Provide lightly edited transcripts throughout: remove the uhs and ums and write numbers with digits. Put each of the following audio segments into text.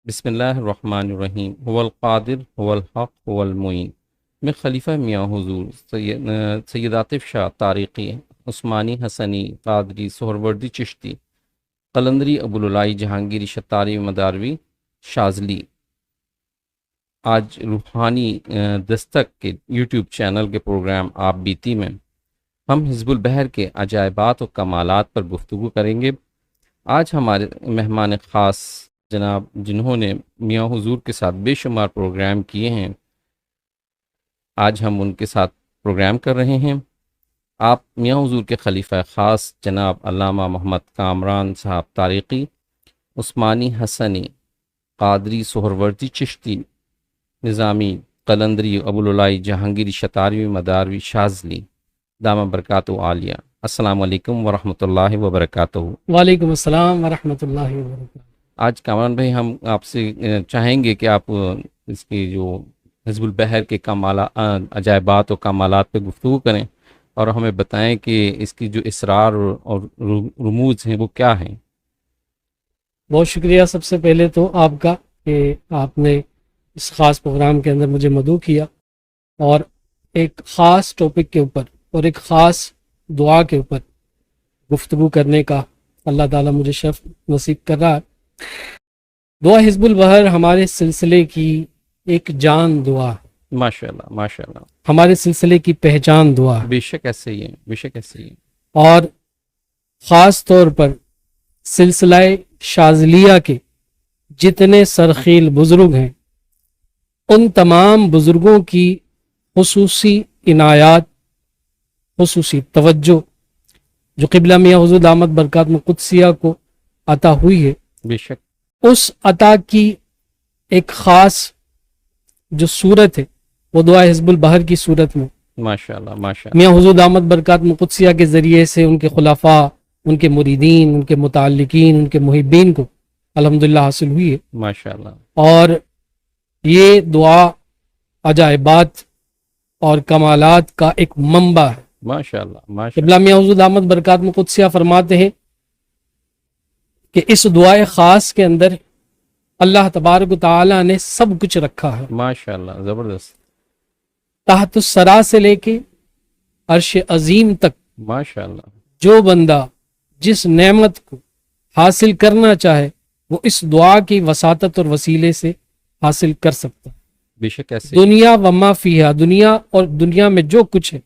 بسم اللہ الرحمن الرحیم هو القادر هو الحق هو المعین میں خلیفہ میاں حضور سید عاطف شاہ طارقی، عثمانی حسنی قادری سہروردی چشتی قلندری ابوالعلائی جہانگیری شتاری مداروی شاذلی آج روحانی دستک کے یوٹیوب چینل کے پروگرام آپ بیتی میں ہم حزب البحر کے عجائبات و کمالات پر گفتگو کریں گے۔ آج ہمارے مہمان خاص جناب جنہوں نے میاں حضور کے ساتھ بے شمار پروگرام کیے ہیں، آج ہم ان کے ساتھ پروگرام کر رہے ہیں۔ آپ میاں حضور کے خلیفہ خاص جناب علامہ محمد کامران صاحب طارقی، عثمانی حسنی قادری سہروردی چشتی نظامی قلندری ابوالعلائی جہانگیری شتاروی مداروی شاذلی دامہ برکاتہ عالیہ۔ السلام علیکم ورحمۃ اللہ وبرکاتہ۔ وعلیکم السلام ورحمۃ اللہ وبرکاتہ۔ آج کامران بھائی ہم آپ سے چاہیں گے کہ آپ اس کی جو حزب البحر کے عجائبات و کمالات پہ گفتگو کریں اور ہمیں بتائیں کہ اس کی جو اسرار اور رموز ہیں وہ کیا ہیں۔ بہت شکریہ سب سے پہلے تو آپ کا کہ آپ نے اس خاص پروگرام کے اندر مجھے مدعو کیا اور ایک خاص ٹاپک کے اوپر اور ایک خاص دعا کے اوپر گفتگو کرنے کا اللہ تعالیٰ مجھے شرف نصیب کر رہا ہے۔ دعا حزب البحر ہمارے سلسلے کی ایک جان دعا، ماشاءاللہ ماشاءاللہ، ہمارے سلسلے کی پہچان دعا، بے شک ایسے ہی ہیں، بے شک ایسے ہی ہیں۔ اور خاص طور پر سلسلہ شاذلیہ کے جتنے سرخیل بزرگ ہیں ان تمام بزرگوں کی خصوصی عنایات، خصوصی توجہ جو قبلہ میاں حضور دامت برکاتہ قدسیہ کو عطا ہوئی ہے، بے شک اس عطا کی ایک خاص جو صورت ہے وہ دعا حزب البحر کی صورت میں ماشاءاللہ ماشاءاللہ، میاں حضور دامت برکاتہ قدسیہ کے ذریعے سے ان کے خلفاء، ان کے مریدین، ان کے متعلقین، ان کے محبین کو الحمدللہ حاصل ہوئی ہے۔ ماشاءاللہ اور یہ دعا عجائبات اور کمالات کا ایک منبع ہے۔ ماشاءاللہ قبلہ ماشاءاللہ، میاں حضور دامت برکاتہ قدسیہ فرماتے ہیں کہ اس دعائے خاص کے اندر اللہ تبارک و تعالیٰ نے سب کچھ رکھا ہے، ماشاءاللہ، زبردست، تحت الثری سے لے کے عرش عظیم تک ماشاءاللہ، جو بندہ جس نعمت کو حاصل کرنا چاہے وہ اس دعا کی وساطت اور وسیلے سے حاصل کر سکتا ہے۔ بے شک ایسے ہی، دنیا و ما فیہا، دنیا اور دنیا میں جو کچھ ہے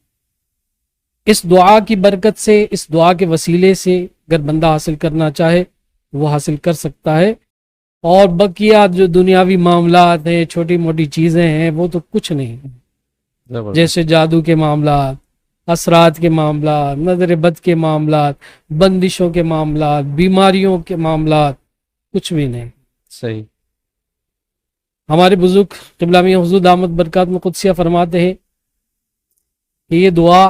اس دعا کی برکت سے، اس دعا کے وسیلے سے اگر بندہ حاصل کرنا چاہے وہ حاصل کر سکتا ہے۔ اور بقیہ جو دنیاوی معاملات ہیں، چھوٹی موٹی چیزیں ہیں، وہ تو کچھ نہیں ہیں، زبردست، جیسے جادو کے معاملات، اثرات کے معاملات، نظر بد کے معاملات، بندشوں کے معاملات، بیماریوں کے معاملات، کچھ بھی نہیں۔ صحیح، ہمارے بزرگ قبلہ میاں حضور دامت برکاتہ قدسیہ فرماتے ہیں کہ یہ دعا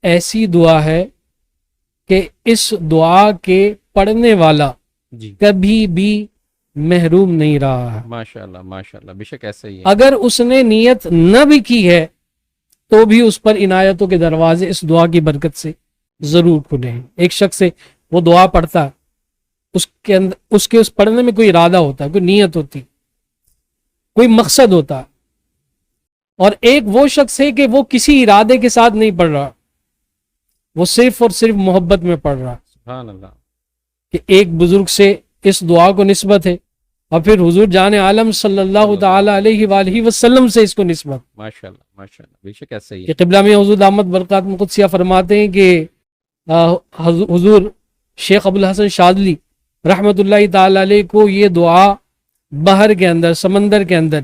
ایسی دعا ہے کہ اس دعا کے پڑھنے والا جی، کبھی بھی محروم نہیں رہا ہے۔ ماشاءاللہ ماشاءاللہ، بے شک ایسے ہی ہے، اگر اس نے نیت نہ بھی کی ہے تو بھی اس پر عنایتوں کے دروازے اس دعا کی برکت سے ضرور کھلے ہیں۔ ایک شخص سے وہ دعا پڑھتا ہے، اس کے پڑھنے میں کوئی ارادہ ہوتا ہے، کوئی نیت ہوتی، کوئی مقصد ہوتا ہے، اور ایک وہ شخص ہے کہ وہ کسی ارادے کے ساتھ نہیں پڑھ رہا، وہ صرف اور صرف محبت میں پڑھ رہا سبحان اللہ، کہ ایک بزرگ سے اس دعا کو نسبت ہے اور پھر حضور جان عالم صلی اللہ تعالی علیہ وآلہ وسلم سے اس کو نسبت، ماشاءاللہ ماشاءاللہ، بے شک ایسے ہی ہے، کہ قبلہ میں حضور دامت برکاتہ قدسیہ فرماتے ہیں کہ حضور شیخ ابوالحسن شاذلی رحمت اللہ تعالی علیہ کو یہ دعا بحر کے اندر، سمندر کے اندر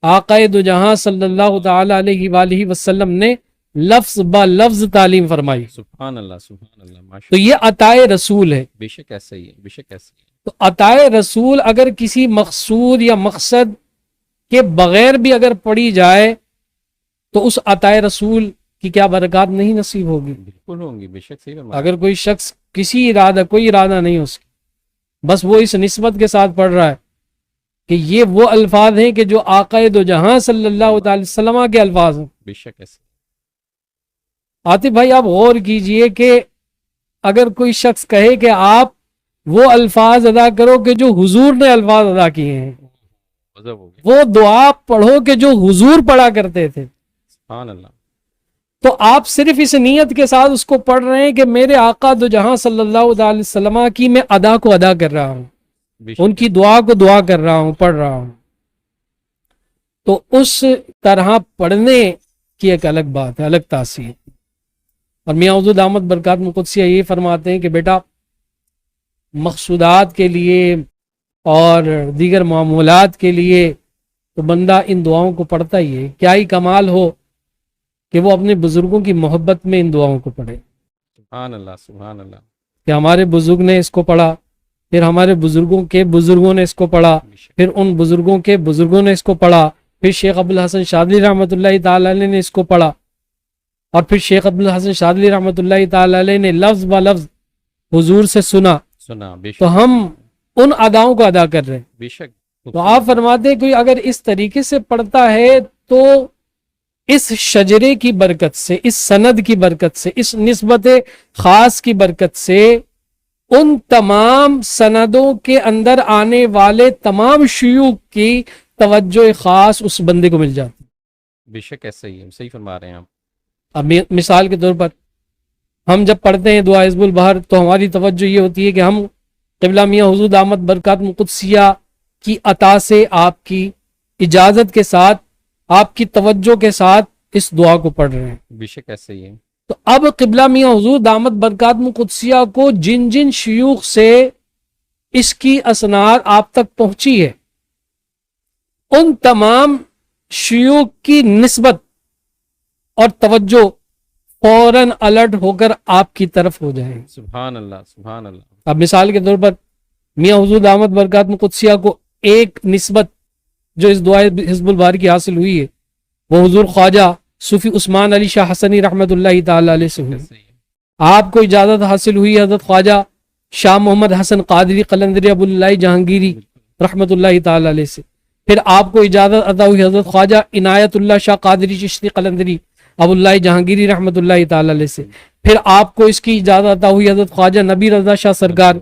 آقا دو جہاں صلی اللہ تعالی علیہ وآلہ وسلم نے لفظ با لفظ تعلیم فرمائی۔ سبحان اللہ سبحان اللہ، تو ماشاءاللہ، یہ عطائے رسول ہے۔ بے شک ایسے ہی ہے، بے شک ایسے ہی ہے، تو عطائے رسول اگر کسی مقصود یا مقصد کے بغیر بھی اگر پڑھی جائے تو اس عطائے رسول کی کیا برکات نہیں نصیب ہوگی؟ بالکل ہوں گی، بے شک صحیح فرمایا، اگر کوئی شخص کوئی ارادہ نہیں اس کی، بس وہ اس نسبت کے ساتھ پڑھ رہا ہے کہ یہ وہ الفاظ ہیں کہ جو آقا دو جہاں صلی اللہ تعالی وسلم کے الفاظ ہیں۔ بے شک ایسے، عاطف بھائی آپ غور کیجئے کہ اگر کوئی شخص کہے کہ آپ وہ الفاظ ادا کرو کہ جو حضور نے الفاظ ادا کیے ہیں، غضب ہو گیا. وہ دعا پڑھو کہ جو حضور پڑھا کرتے تھے. سبحان اللہ. تو آپ صرف اس نیت کے ساتھ اس کو پڑھ رہے ہیں کہ میرے آقا دو جہاں صلی اللہ علیہ وسلم کی میں ادا کو ادا کر رہا ہوں، بے شک. ان کی دعا کو دعا کر رہا ہوں، پڑھ رہا ہوں. تو اس طرح پڑھنے کی ایک الگ بات ہے، الگ تاثیر. اور میاں حضور دامت برکات قدسیہ یہ فرماتے ہیں کہ بیٹا مقصودات کے لیے اور دیگر معمولات کے لیے تو بندہ ان دعاؤں کو پڑھتا ہی ہے. کیا ہی کمال ہو کہ وہ اپنے بزرگوں کی محبت میں ان دعاؤں کو پڑھے. سبحان اللہ. سبحان اللہ. کہ ہمارے بزرگ نے اس کو پڑھا، پھر ہمارے بزرگوں کے بزرگوں نے اس کو پڑھا، بے شک. پھر ان بزرگوں کے بزرگوں نے اس کو پڑھا، پھر شیخ ابوالحسن شاذلی رحمۃ اللہ تعالی علیہ نے اس کو پڑھا، اور پھر شیخ ابوالحسن شاذلی رحمۃ اللہ تعالی علیہ نے لفظ ب لفظ حضور سے سنا. بے شک. تو ہم ان اداؤں کو ادا کر رہے ہیں. بے شک. تو آپ فرماتے ہیں کوئی اگر اس طریقے سے پڑھتا ہے تو اس شجرے کی برکت سے، اس سند کی برکت سے، اس نسبت خاص کی برکت سے ان تمام سندوں کے اندر آنے والے تمام شیوخ کی توجہ خاص اس بندے کو مل جاتی. بے شک ایسا ہی ہے، صحیح فرما رہے ہیں آپ. اب مثال کے طور پر ہم جب پڑھتے ہیں دعا حزب البحر تو ہماری توجہ یہ ہوتی ہے کہ ہم قبلہ میاں حضور دامت برکات قدسیہ کی عطا سے، آپ کی اجازت کے ساتھ، آپ کی توجہ کے ساتھ اس دعا کو پڑھ رہے ہیں. بے شک ایسا ہی ہے. تو اب قبلہ میاں حضور دامت برکات قدسیہ کو جن جن شیوخ سے اس کی اسناد آپ تک پہنچی ہے، ان تمام شیوخ کی نسبت اور توجہ فوراً الرٹ ہو کر آپ کی طرف ہو جائے. سبحان اللہ. سبحان اللہ. اب مثال کے طور پر میاں حضور دامت برکات قدسیہ کو ایک نسبت جو اس دعا حزب البحر کی حاصل ہوئی ہے وہ حضور خواجہ صوفی عثمان علی شاہ حسنی رحمۃ اللہ تعالی علیہ سے ہوئی. ایسا ہی ہے. آپ کو اجازت حاصل ہوئی حضرت خواجہ شاہ محمد حسن قادری قلندری ابو اللہ جہانگیری رحمۃ اللہ تعالی علیہ سے. پھر آپ کو اجازت عطا ہوئی حضرت خواجہ عنایت اللہ شاہ قادری چشتی قلندری ابو اللہ جہانگیری رحمۃ اللہ تعالی علیہ سے. پھر آپ کو اس کی اجازت عطا ہوئی حضرت خواجہ نبی رضا شاہ سرکار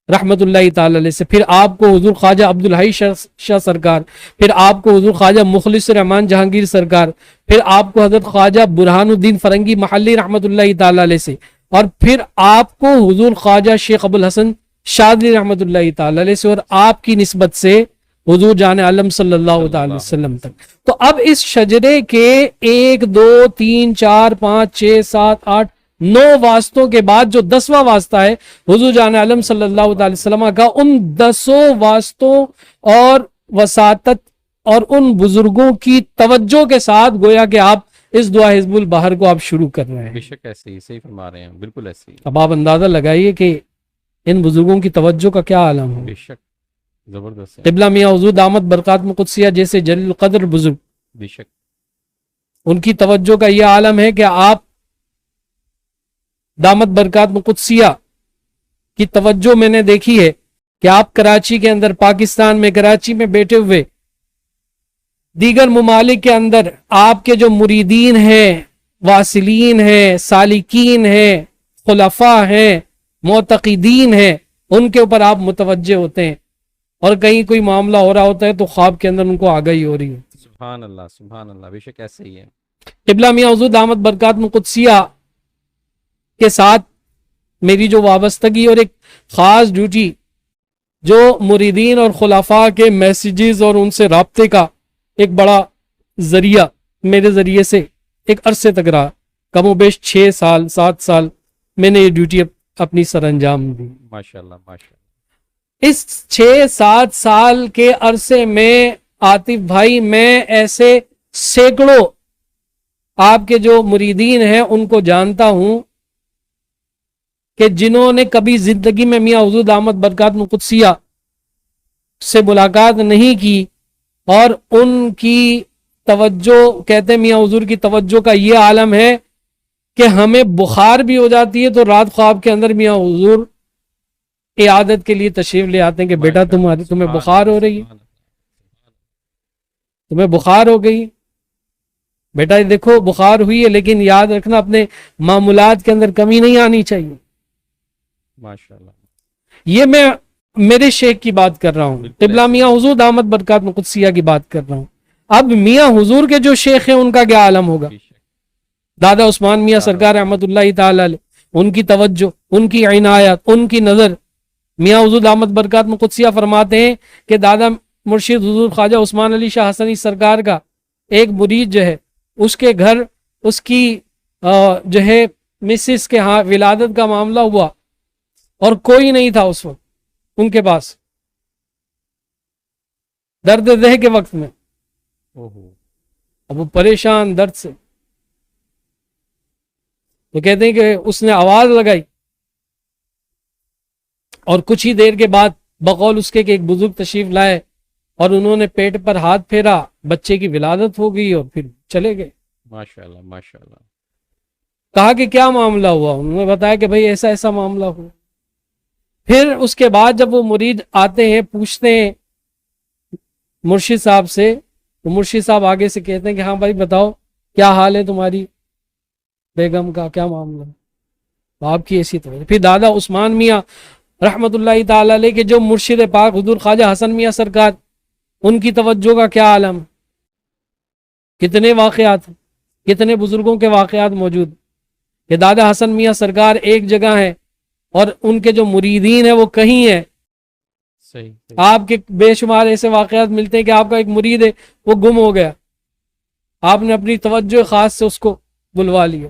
رحمۃ اللہ تعالی علیہ سے. پھر آپ کو حضور خواجہ عبدالحی شاہ سرکار، پھر آپ کو حضور خواجہ مخلص الرحمان جہانگیر سرکار، پھر آپ کو حضرت خواجہ برہان الدین فرنگی محلی رحمۃ اللہ تعالی علیہ سے، اور پھر آپ کو حضور خواجہ شیخ ابوالحسن شاذلی رحمۃ اللہ تعالی علیہ سے، اور آپ کی نسبت سے حضور جان عالم صلی اللہ تعالی وسلم تک. تو اب اس شجرے کے 1 2 3 4 5 6 7 8 9 واسطوں کے بعد جو 10واں واسطہ ہے حضور جان عالم صلی اللہ علیہ وسلم کا، ان 10 واسطوں اور وساطت اور ان بزرگوں کی توجہ کے ساتھ گویا کہ آپ اس دعا حزب البحر کو آپ شروع کر رہے ہیں. بے شک ایسے ہی، صحیح فرما رہے ہیں، بالکل ایسے ہی. اب آپ اندازہ لگائیے کہ ان بزرگوں کی توجہ کا کیا عالم ہو. بے شک زبردست ہے. قبلہ میاں حضور دامت برکات قدسیہ جیسے جلیل القدر بزرگ، بے شک. ان کی توجہ کا یہ عالم ہے کہ آپ دامت برکات قدسیہ کی توجہ میں نے دیکھی ہے کہ آپ کراچی کے اندر، پاکستان میں کراچی میں بیٹھے ہوئے دیگر ممالک کے اندر آپ کے جو مریدین ہیں، واصلین ہیں، سالکین ہیں، خلفاء ہیں، معتقدین ہیں، ان کے اوپر آپ متوجہ ہوتے ہیں، اور کہیں کوئی معاملہ ہو رہا ہوتا ہے تو خواب کے اندر ان کو آگاہی ہو رہی ہے. سبحان اللہ. سبحان اللہ. بے شک ایسے ہی ہے. قبلہ میاں حضور دامت برکات قدسیہ کے ساتھ میری جو وابستگی اور ایک خاص ڈیوٹی جو مریدین اور خلفاء کے میسیجز اور ان سے رابطے کا ایک بڑا ذریعہ میرے ذریعے سے ایک عرصے تک رہا، کم و بیش 6 سال 7 سال میں نے یہ ڈیوٹی اپنی سر انجام دی. ماشاءاللہ. ماشاءاللہ. اس 6-7 سال کے عرصے میں عاطف بھائی میں ایسے سینکڑوں آپ کے جو مریدین ہیں ان کو جانتا ہوں کہ جنہوں نے کبھی زندگی میں میاں حضور دامت برکات قدسیہ سے ملاقات نہیں کی، اور ان کی توجہ، کہتے ہیں میاں حضور کی توجہ کا یہ عالم ہے کہ ہمیں بخار بھی ہو جاتی ہے تو رات خواب کے اندر میاں حضور عیادت کے لیے تشریف لے آتے ہیں کہ بیٹا تمہیں بخار ہو رہی ہے، تمہیں بخار ہو گئی بیٹا، دیکھو بخار ہوئی ہے، لیکن یاد رکھنا اپنے معمولات کے اندر کمی نہیں آنی چاہیے. ماشاءاللہ. یہ میں میرے شیخ کی بات کر رہا ہوں، بالکل قبلہ ایسے میاں حضور دامت برکات قدسیہ کی بات کر رہا ہوں. اب میاں حضور کے جو شیخ ہیں ان کا کیا عالم ہوگا؟ بے شک. دادا عثمان میاں سرکار رحمت اللہ تعالی علیہ، ان کی توجہ، ان کی عنایت، ان کی نظر. میاں حضور دامت برکات قدسیہ فرماتے ہیں کہ دادا مرشد حضور خواجہ عثمان علی شاہ حسنی سرکار کا ایک مرید جو ہے، اس کے گھر اس کی جو ہے مسز کے ہاں ولادت کا معاملہ ہوا اور کوئی نہیں تھا اس وقت ان کے پاس، درد دہ کے وقت میں. اوہو. اب وہ پریشان درد سے، تو کہتے ہیں کہ اس نے آواز لگائی اور کچھ ہی دیر کے بعد بقول اس کے کہ ایک بزرگ تشریف لائے اور انہوں نے پیٹ پر ہاتھ پھیرا، بچے کی ولادت ہو گئی اور پھر چلے گئے. ماشاءاللہ ماشاءاللہ. کہا کہ کیا معاملہ ہوا؟ انہوں نے بتایا کہ بھئی ایسا ایسا معاملہ ہوا. پھر اس کے بعد جب وہ مرید آتے ہیں پوچھتے ہیں مرشد صاحب سے، تو مرشد صاحب آگے سے کہتے ہیں کہ ہاں بھائی بتاؤ کیا حال ہے تمہاری بیگم کا، کیا معاملہ ہے؟ آپ کی ایسی تو. پھر دادا عثمان میاں رحمت اللہ تعالی علیہ کے جو مرشد پاک حضور خواجہ حسن میاں سرکار، ان کی توجہ کا کیا عالم، کتنے واقعات، کتنے بزرگوں کے واقعات موجود کہ دادا حسن میاں سرکار ایک جگہ ہیں اور ان کے جو مریدین ہیں وہ کہیں ہیں. صحیح. آپ کے بے شمار ایسے واقعات ملتے ہیں کہ آپ کا ایک مرید ہے وہ گم ہو گیا، آپ نے اپنی توجہ خاص سے اس کو بلوا لیا.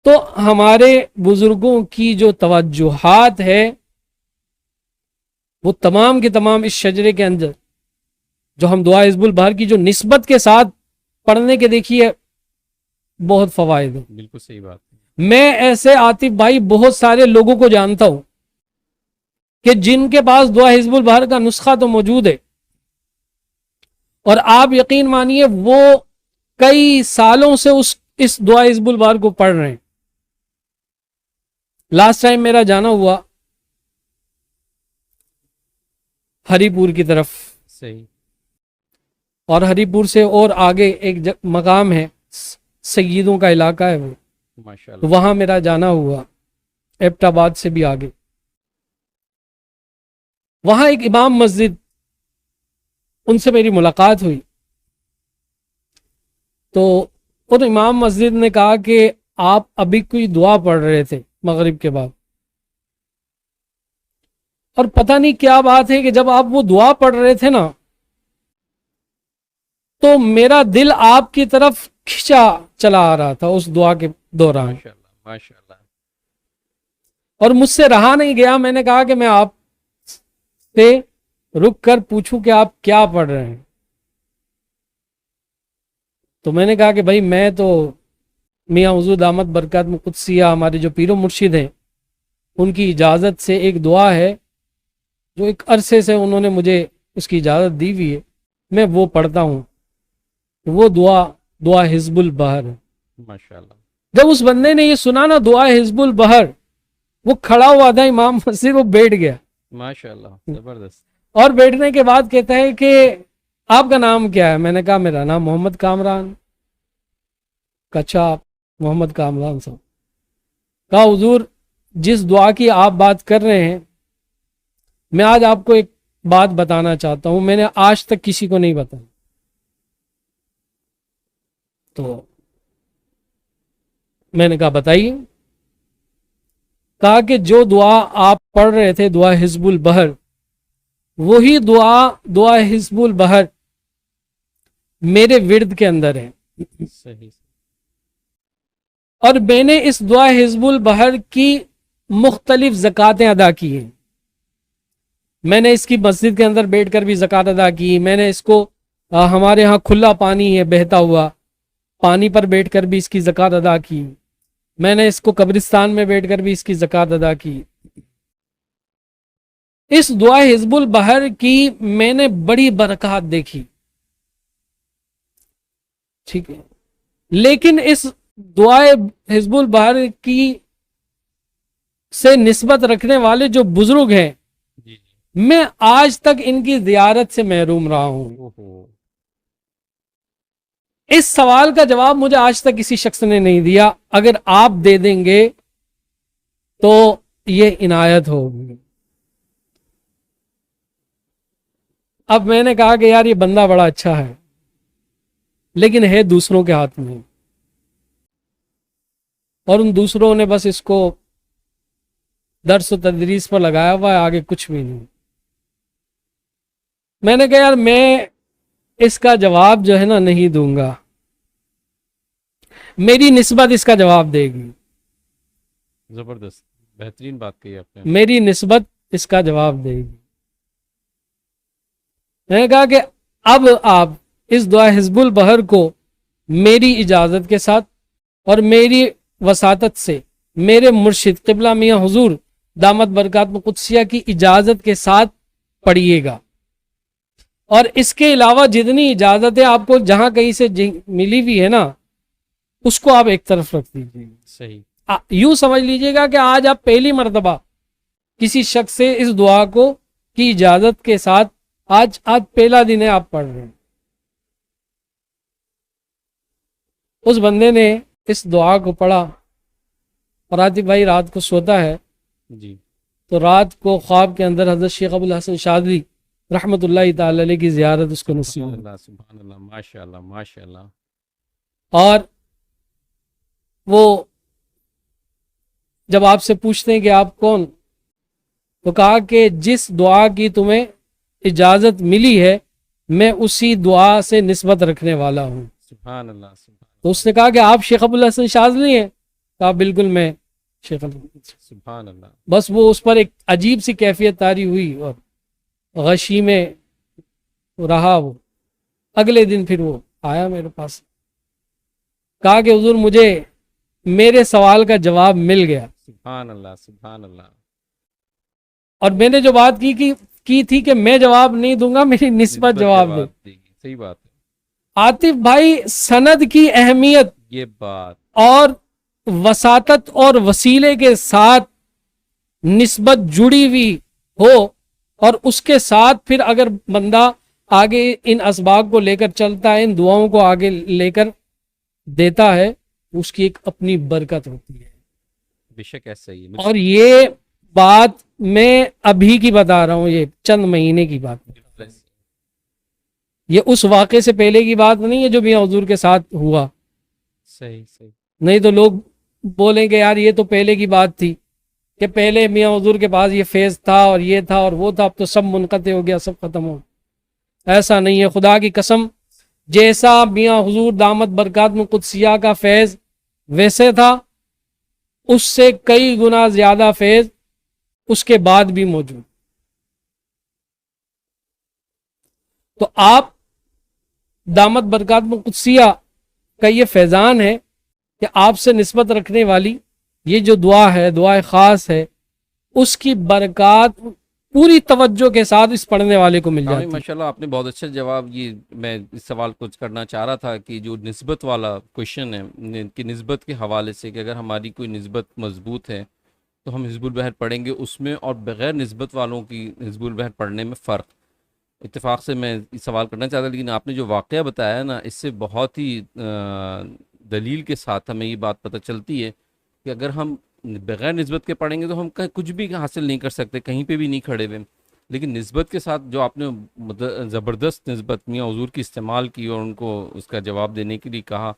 تو ہمارے بزرگوں کی جو توجہات ہے وہ تمام کے تمام اس شجرے کے اندر جو ہم دعا حزب البحر کی جو نسبت کے ساتھ پڑھنے کے دیکھیے بہت فوائد ہیں. بالکل صحیح بات ہے. میں ایسے عاطف بھائی بہت سارے لوگوں کو جانتا ہوں کہ جن کے پاس دعا حزب البحر کا نسخہ تو موجود ہے اور آپ یقین مانیے وہ کئی سالوں سے اس دعا حزب البحر کو پڑھ رہے ہیں. لاسٹ ٹائم میرا جانا ہوا ہری پور کی طرف، صحیح. اور ہری پور سے اور آگے ایک مقام ہے سیدوں کا علاقہ ہے وہ، ماشاءاللہ. تو وہاں میرا جانا ہوا ایبٹ آباد سے بھی آگے. وہاں ایک امام مسجد، ان سے میری ملاقات ہوئی تو ان امام مسجد نے کہا کہ آپ ابھی کوئی دعا پڑھ رہے تھے مغرب کے بعد، اور پتہ نہیں کیا بات ہے کہ جب آپ وہ دعا پڑھ رہے تھے نا تو میرا دل آپ کی طرف کھینچا چلا آ رہا تھا اس دعا کے دوران، ماشاءاللہ ماشاءاللہ. اور مجھ سے رہا نہیں گیا. میں نے کہا کہ میں آپ سے رک کر پوچھوں کہ آپ کیا پڑھ رہے ہیں. تو میں نے کہا کہ بھائی میں تو میاں حضور دامت برکات قدسیہ ہمارے جو پیر و مرشد ہیں ان کی اجازت سے ایک دعا ہے جو ایک عرصے سے انہوں نے مجھے اس کی اجازت دی ہوئی ہے، میں وہ پڑھتا ہوں. وہ دعا حزب البحر. ماشاءاللہ. جب اس بندے نے یہ سنا نا دعا حزب البحر، وہ کھڑا ہوا تھا امام مسجد، وہ بیٹھ گیا. ماشاءاللہ زبردست. اور بیٹھنے کے بعد کہتا ہے کہ آپ کا نام کیا ہے؟ میں نے کہا میرا نام محمد کامران. اچھا آپ محمد کامران صاحب. کہا حضور جس دعا کی آپ بات کر رہے ہیں میں آج آپ کو ایک بات بتانا چاہتا ہوں، میں نے آج تک کسی کو نہیں بتایا. تو میں نے کہا بتائیے. کہا کہ جو دعا آپ پڑھ رہے تھے دعا حزب البحر، وہی دعا حزب البحر میرے ورد کے اندر ہے. صحیح. اور میں نے اس دعا حزب البحر کی مختلف زکاتیں ادا کی ہیں. میں نے اس کی مسجد کے اندر بیٹھ کر بھی زکات ادا کی، میں نے اس کو ہمارے ہاں کھلا پانی ہے بہتا ہوا، پانی پر بیٹھ کر بھی اس کی زکات ادا کی، میں نے اس کو قبرستان میں بیٹھ کر بھی اس کی زکات ادا کی. اس دعا حزب البحر کی میں نے بڑی برکات دیکھی، ٹھیک ہے، لیکن اس دعا حزب البحر کی سے نسبت رکھنے والے جو بزرگ ہیں جی. میں آج تک ان کی زیارت سے محروم رہا ہوں. اوہو. اس سوال کا جواب مجھے آج تک کسی شخص نے نہیں دیا. اگر آپ دے دیں گے تو یہ عنایت ہوگی. اب میں نے کہا کہ یار یہ بندہ بڑا اچھا ہے لیکن ہے دوسروں کے ہاتھ میں, اور ان دوسروں نے بس اس کو درس و تدریس پر لگایا ہوا ہے, آگے کچھ بھی نہیں. میں نے کہا یار میں اس کا جواب جو ہے نا نہیں دوں گا, میری نسبت اس کا جواب دے گی. زبردست, بہترین بات کہی آپ نے. میری نسبت اس کا جواب دے گی. میں نے کہا کہ اب آپ اس دعا حزب البحر کو میری اجازت کے ساتھ اور میری وساطت سے میرے مرشد قبلہ میاں حضور دامت برکات قدسیہ کی اجازت کے ساتھ پڑھیے گا, اور اس کے علاوہ جتنی اجازتیں آپ کو جہاں کہیں سے ملی ہوئی ہے نا اس کو آپ ایک طرف رکھ دیجیے. صحیح. یوں سمجھ لیجیے گا کہ آج آپ پہلی مرتبہ کسی شخص سے اس دعا کو کی اجازت کے ساتھ آج پہلا دن ہے آپ پڑھ رہے ہیں. اس بندے نے اس دعا کو پڑھا اور عاطف بھائی رات کو سوتا ہے جی. تو رات کو خواب کے اندر حضرت شیخ ابو الحسن شاذلی رحمۃ اللہ تعالی علیہ کی زیارت اس کو نصیب سبحان ہوئی. اللہ, سبحان اللہ, ماشاء اللہ, ماشاء اللہ. اور وہ جب آپ سے پوچھتے ہیں کہ آپ کون, تو کہا کہ جس دعا کی تمہیں اجازت ملی ہے میں اسی دعا سے نسبت رکھنے والا ہوں. سبحان اللہ, سبحان تو اس نے کہا کہ آپ شیخ ابو الحسن شاذلی ہیں, کہا بالکل میں شیخ ابو الحسن. سبحان اللہ. بس وہ اس پر ایک عجیب سی کیفیت طاری ہوئی اور غشی میں رہا. وہ اگلے دن پھر وہ آیا میرے پاس, کہا کہ حضور مجھے میرے سوال کا جواب مل گیا. سبحان اللہ, سبحان اللہ. اور میں نے جو بات کی تھی کہ میں جواب نہیں دوں گا, میری نسبت جواب دے. دے گی. صحیح بات ہے. عاطف بھائی سند کی اہمیت یہ بات اور وساطت اور وسیلے کے ساتھ نسبت جڑی ہوئی ہو, اور اس کے ساتھ پھر اگر بندہ آگے ان اسباب کو لے کر چلتا ہے, ان دعاؤں کو آگے لے کر دیتا ہے, اس کی ایک اپنی برکت ہوتی ہے. بے شک ایسا ہی ہے. اور یہ بات میں ابھی کی بتا رہا ہوں, یہ چند مہینے کی بات ہے, یہ اس واقعے سے پہلے کی بات نہیں ہے جو میاں حضور کے ساتھ ہوا. صحیح, صحیح. نہیں تو لوگ بولیں کہ یار یہ تو پہلے کی بات تھی کہ پہلے میاں حضور کے پاس یہ فیض تھا اور یہ تھا اور وہ تھا, اب تو سب منقطع ہو گیا, سب ختم ہو. ایسا نہیں ہے, خدا کی قسم. جیسا میاں حضور دامت برکات قدسیہ کا فیض ویسے تھا, اس سے کئی گنا زیادہ فیض اس کے بعد بھی موجود. تو آپ دامت برکات قدسیہ کا یہ فیضان ہے کہ آپ سے نسبت رکھنے والی یہ جو دعا ہے, دعا خاص ہے, اس کی برکات پوری توجہ کے ساتھ اس پڑھنے والے کو مل جاتی ہے. ماشاءاللہ آپ نے بہت اچھا جواب. یہ میں اس سوال کو کرنا چاہ رہا تھا کہ جو نسبت والا کوشچن ہے کہ نسبت کے حوالے سے, کہ اگر ہماری کوئی نسبت مضبوط ہے تو ہم حزب البحر پڑھیں گے, اس میں اور بغیر نسبت والوں کی حزب البحر پڑھنے میں فرق. اتفاق سے میں اس سوال کرنا چاہتا تھا, لیکن آپ نے جو واقعہ بتایا نا, اس سے بہت ہی دلیل کے ساتھ ہمیں یہ بات پتہ چلتی ہے کہ اگر ہم بغیر نسبت کے پڑھیں گے تو ہم کچھ بھی حاصل نہیں کر سکتے, کہیں پہ بھی نہیں کھڑے ہوئے. لیکن نسبت کے ساتھ جو آپ نے زبردست نسبت میاں حضور کی استعمال کی اور ان کو اس کا جواب دینے کے لیے کہا,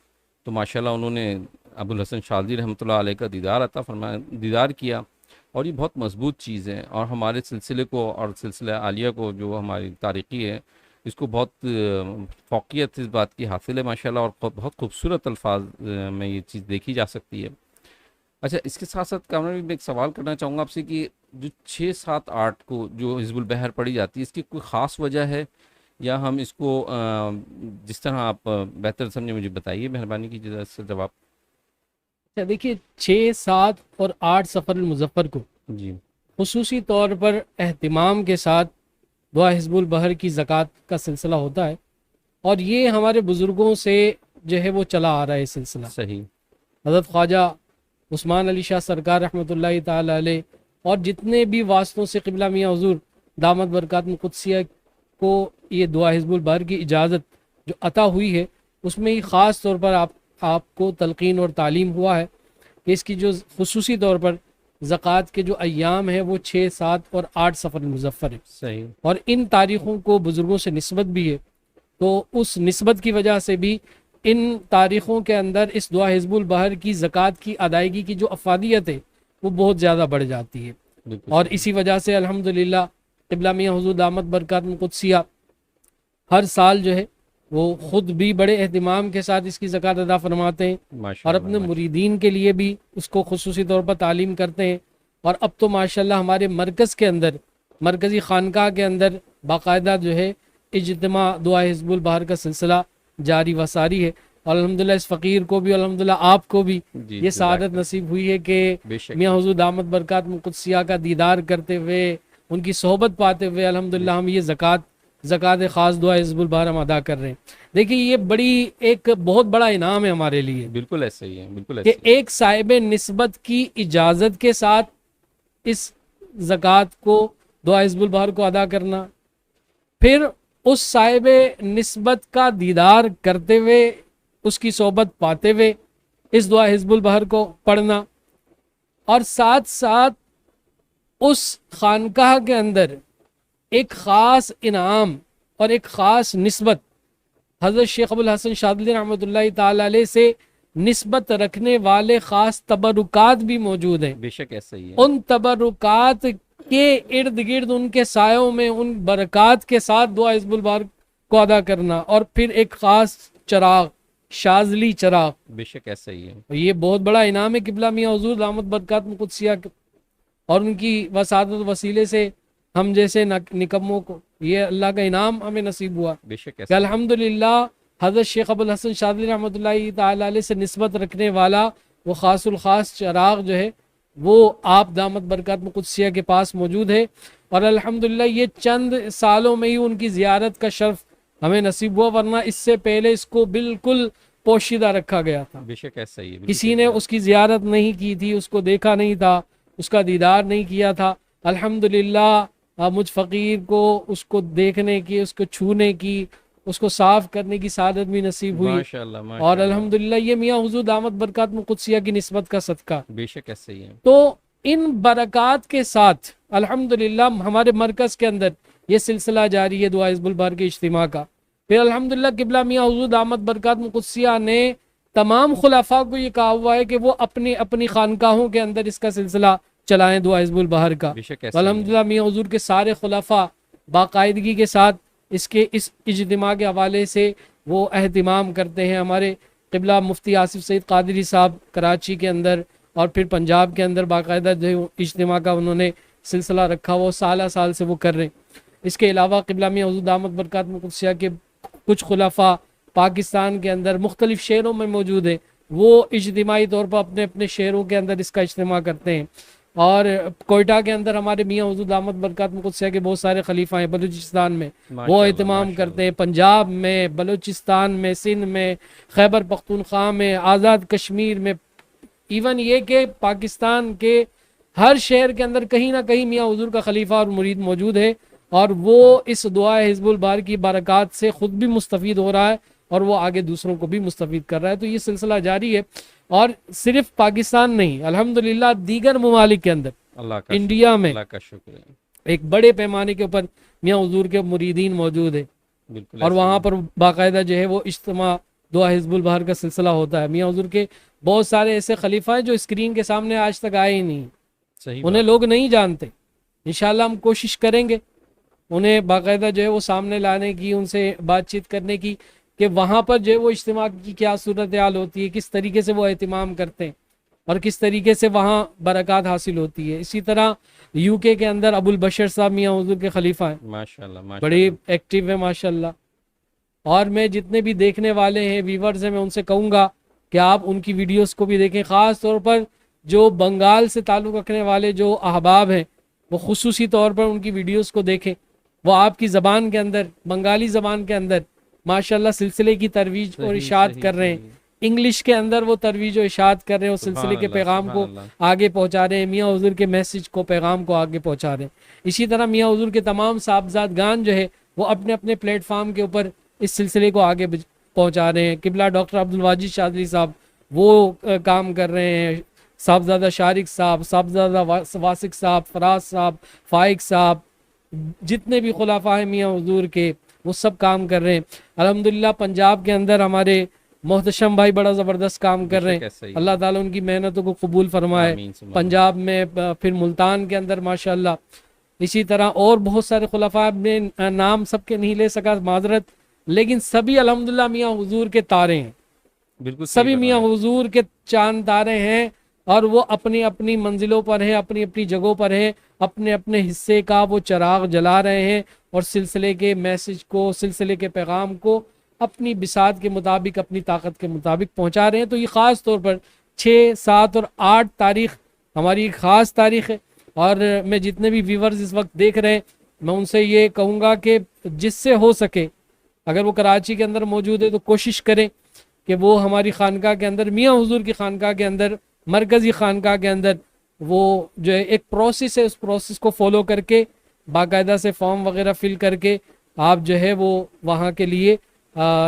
تو ماشاءاللہ انہوں نے ابو الحسن شاذلی رحمۃ اللہ علیہ کا دیدار عطا فرمایا, دیدار کیا. اور یہ بہت مضبوط چیز ہے, اور ہمارے سلسلے کو اور سلسلہ عالیہ کو جو ہماری تاریخی ہے اس کو بہت فوقیت اس بات کی حاصل ہے ماشاءاللہ, اور بہت خوبصورت الفاظ میں یہ چیز دیکھی جا سکتی ہے. اچھا, اس کے ساتھ ساتھ کامران بھی میں ایک سوال کرنا چاہوں گا آپ سے کہ جو 6, 7, 8 کو جو حزب البحر پڑھی جاتی ہے, اس کی کوئی خاص وجہ ہے یا ہم اس کو جس طرح آپ بہتر سمجھے مجھے بتائیے, مہربانی کیجیے اس سے جواب. اچھا دیکھیے 6, 7 اور 8 سفر المظفر کو جی خصوصی طور پر اہتمام کے ساتھ دعا حزب البحر کی زکوٰۃ کا سلسلہ ہوتا ہے, اور یہ ہمارے بزرگوں سے جو ہے وہ چلا آ رہا ہے سلسلہ. صحیح. حضرت خواجہ عثمان علی شاہ سرکار رحمۃ اللہ تعالی علیہ اور جتنے بھی واسطوں سے قبلہ میاں حضور دامت برکات قدسیہ کو یہ دعا حزب البحر کی اجازت جو عطا ہوئی ہے, اس میں ہی خاص طور پر آپ کو تلقین اور تعلیم ہوا ہے کہ اس کی جو خصوصی طور پر زکوٰۃ کے جو ایام ہیں وہ 6، 7 اور 8 صفر المظفر ہے، صحیح، اور ان تاریخوں کو بزرگوں سے نسبت بھی ہے، تو اس نسبت کی وجہ سے بھی ان تاریخوں کے اندر اس دعا حزب البحر کی زکوٰۃ کی ادائیگی کی جو افادیت ہے وہ بہت زیادہ بڑھ جاتی ہے۔ بالکل اور صحیح۔ اسی وجہ سے الحمدللہ قبلہ میاں حضور دامت برکات قدسیہ ہر سال جو ہے وہ خود بھی بڑے اہتمام کے ساتھ اس کی زکوٰۃ ادا فرماتے ہیں، ماشاء اور اللہ، اپنے مریدین کے لیے بھی اس کو خصوصی طور پر تعلیم کرتے ہیں۔ اور اب تو ماشاءاللہ ہمارے مرکز کے اندر، مرکزی خانقاہ کے اندر باقاعدہ جو ہے اجتماع دعا حزب البحر کا سلسلہ جاری و ساری ہے، اور الحمدللہ اس فقیر کو بھی، الحمدللہ آپ کو بھی جی، یہ سعادت نصیب ہوئی ہے کہ بے شک، میاں حضور دامت برکات قدسیہ کا دیدار کرتے ہوئے، ان کی صحبت پاتے ہوئے الحمدللہ ہم یہ زکوٰۃ خاص دعا حزب البحر ہم ادا کر رہے ہیں۔ دیکھیے یہ بڑی ایک بہت بڑا انعام ہے ہمارے لیے بالکل ایسا ہی ہے، بالکل کہ ایسا ہی ہے۔ ایک صاحب نسبت کی اجازت کے ساتھ اس زکوٰۃ کو دعا حزب البحر کو ادا کرنا، پھر اس صاحب نسبت کا دیدار کرتے ہوئے، اس کی صحبت پاتے ہوئے اس دعا حزب البحر کو پڑھنا، اور ساتھ ساتھ اس خانقاہ کے اندر ایک خاص انعام اور ایک خاص نسبت حضرت شیخ ابو الحسن شاذلی رحمۃ اللہ تعالی علیہ سے نسبت رکھنے والے خاص تبرکات بھی موجود ہیں۔ بے شک ایسا ہی ہے۔ ان تبرکات کے ارد گرد، ان کے سایوں میں، ان برکات کے ساتھ دعا حزب البحر کو ادا کرنا، اور پھر ایک خاص چراغ، شاذلی چراغ، بے شک ایسا ہی ہے۔ اور یہ بہت بڑا انعام ہے قبلہ میاں حضور دامت برکات قدسیہ اور ان کی وسادت وسیلے سے ہم جیسے نکموں کو یہ اللہ کا انعام ہمیں نصیب ہوا بے شک کہ ایسا ہی ہے۔ الحمدللہ حضرت شیخ ابو الحسن شاذلی رحمۃ اللہ تعالی علیہ سے نسبت رکھنے والا وہ خاص الخاص چراغ جو ہے وہ آپ دامت برکات قدسیہ کے پاس موجود ہے، اور الحمدللہ یہ چند سالوں میں ہی ان کی زیارت کا شرف ہمیں نصیب ہوا، ورنہ اس سے پہلے اس کو بالکل پوشیدہ رکھا گیا تھا، بے شک ایسا ہی ہے۔ کسی نے اس کی زیارت نہیں کی تھی، اس کو دیکھا نہیں تھا، اس کا دیدار نہیں کیا تھا۔ الحمدللہ مجھ فقیر کو اس کو دیکھنے کی، اس کو چھونے کی، اس کو صاف کرنے کی سعادت بھی نصیب ہوئی، ماشاء اللہ، ماشاء اور اللہ، الحمدللہ یہ میاں حضور دامت برکات قدسیہ کی نسبت کا صدقہ۔ بے شک ایسا ہی ہے۔ تو ان برکات کے ساتھ الحمدللہ ہمارے مرکز کے اندر یہ سلسلہ جاری ہے دعا حزب البحر کے اجتماع کا۔ پھر الحمدللہ قبلہ میاں حضور دامت برکات قدسیہ نے تمام خلفاء کو یہ کہا ہوا ہے کہ وہ اپنی اپنی خانقاہوں کے اندر اس کا سلسلہ چلائیں دعا حزب البحر کا۔ بے شک ایسا ہی ہے۔ الحمدللہ میاں حضور کے سارے خلفاء باقاعدگی کے ساتھ اس اجتماع کے حوالے سے وہ اہتمام کرتے ہیں۔ ہمارے قبلہ مفتی آصف سعید قادری صاحب کراچی کے اندر اور پھر پنجاب کے اندر باقاعدہ جو اجتماع کا انہوں نے سلسلہ رکھا وہ سالہ سال سے وہ کر رہے ہیں۔ اس کے علاوہ قبلہ میاں حضور دامت برکات قدسیہ کے کچھ خلفاء پاکستان کے اندر مختلف شہروں میں موجود ہیں، وہ اجتماعی طور پر اپنے اپنے شہروں کے اندر اس کا اجتماع کرتے ہیں۔ اور کوئٹہ کے اندر ہمارے میاں حضور دامت برکات قدسیہ کے بہت سارے خلیفہ ہیں، بلوچستان میں وہ اہتمام کرتے ہیں، پنجاب میں، بلوچستان میں، سندھ میں، خیبر پختونخوا میں، آزاد کشمیر میں، ایون یہ کہ پاکستان کے ہر شہر کے اندر کہیں نہ کہیں میاں حضور کا خلیفہ اور مرید موجود ہے، اور وہ اس دعا حزب البحر کی برکات سے خود بھی مستفید ہو رہا ہے اور وہ آگے دوسروں کو بھی مستفید کر رہا ہے۔ تو یہ سلسلہ جاری ہے، اور صرف پاکستان نہیں، الحمدللہ دیگر ممالک کے اندر، اللہ کا انڈیا میں اللہ کا شکر ہے۔ ایک بڑے پیمانے کے اوپر میاں حضور کے مریدین موجود ہیں، بالکل اور ایسا وہاں پر باقاعدہ جو ہے وہ اجتماع دعا حزب البحر کا سلسلہ ہوتا ہے۔ میاں حضور کے بہت سارے ایسے خلیفہ ہیں جو اسکرین کے سامنے آج تک آئے ہی نہیں، صحیح انہیں لوگ نہیں جانتے۔ انشاءاللہ ہم کوشش کریں گے انہیں باقاعدہ جو ہے وہ سامنے لانے کی، ان سے بات چیت کرنے کی کہ وہاں پر جو ہے وہ اجتماع کی کیا صورتحال ہوتی ہے، کس طریقے سے وہ اہتمام کرتے ہیں اور کس طریقے سے وہاں برکات حاصل ہوتی ہے۔ اسی طرح یو کے اندر ابو البشر صاحب میاں حضور کے خلیفہ ہیں، ماشاءاللہ، ماشاءاللہ، بڑی ایکٹیو ہے ماشاءاللہ، اور میں جتنے بھی دیکھنے والے ہیں ویورز ہیں میں ان سے کہوں گا کہ آپ ان کی ویڈیوز کو بھی دیکھیں، خاص طور پر جو بنگال سے تعلق رکھنے والے جو احباب ہیں وہ خصوصی طور پر ان کی ویڈیوز کو دیکھیں، وہ آپ کی زبان کے اندر، بنگالی زبان کے اندر ماشاءاللہ سلسلے کی ترویج اور اشاعت کر رہے ہیں، انگلش کے اندر وہ ترویج و اشاعت کر رہے ہیں، وہ سلسلے کے پیغام کو آگے پہنچا رہے ہیں، میاں حضور کے میسج کو، پیغام کو آگے پہنچا رہے ہیں۔ اسی طرح میاں حضور کے تمام صاحبزاد گان جو ہے وہ اپنے اپنے پلیٹ فارم کے اوپر اس سلسلے کو آگے پہنچا رہے ہیں۔ قبلہ ڈاکٹر عبدالواجد شاذلی صاحب وہ کام کر رہے ہیں، صاحبزادہ شارق صاحب، صاحبزادہ واسق صاحب، فراز صاحب، فائق صاحب، جتنے بھی خلفاء ہیں میاں حضور کے، وہ سب کام کر رہے ہیں۔ الحمدللہ پنجاب کے اندر ہمارے محتشم بھائی بڑا زبردست کام کر رہے بے شک ہیں، ایسا ہی ہے۔ اللہ تعالیٰ ان کی محنتوں کو قبول فرمائے۔ آمین ثم آمین۔ پنجاب میں پھر ملتان کے اندر ماشاءاللہ، اسی طرح اور بہت سارے خلفاء، میں نام سب کے نہیں لے سکا، معذرت، لیکن سبھی الحمدللہ میاں حضور کے تارے ہیں، بالکل صحیح سبھی میاں فرمایا۔ حضور کے چاند تارے ہیں، اور وہ اپنی اپنی منزلوں پر ہیں، اپنی اپنی جگہوں پر ہیں، اپنے اپنے حصے کا وہ چراغ جلا رہے ہیں، اور سلسلے کے میسج کو، سلسلے کے پیغام کو اپنی بساط کے مطابق، اپنی طاقت کے مطابق پہنچا رہے ہیں۔ تو یہ خاص طور پر 6، 7 اور 8 تاریخ ہماری ایک خاص تاریخ ہے، اور میں جتنے بھی ویورز اس وقت دیکھ رہے ہیں، میں ان سے یہ کہوں گا کہ جس سے ہو سکے، اگر وہ کراچی کے اندر موجود ہے تو کوشش کریں کہ وہ ہماری خانقاہ کے اندر، میاں حضور کی خانقاہ کے اندر، مرکزی خانقاہ کے اندر، وہ جو ہے ایک پروسیس ہے، اس پروسیس کو فالو کر کے باقاعدہ سے فارم وغیرہ فل کر کے آپ جو ہے وہ وہاں کے لیے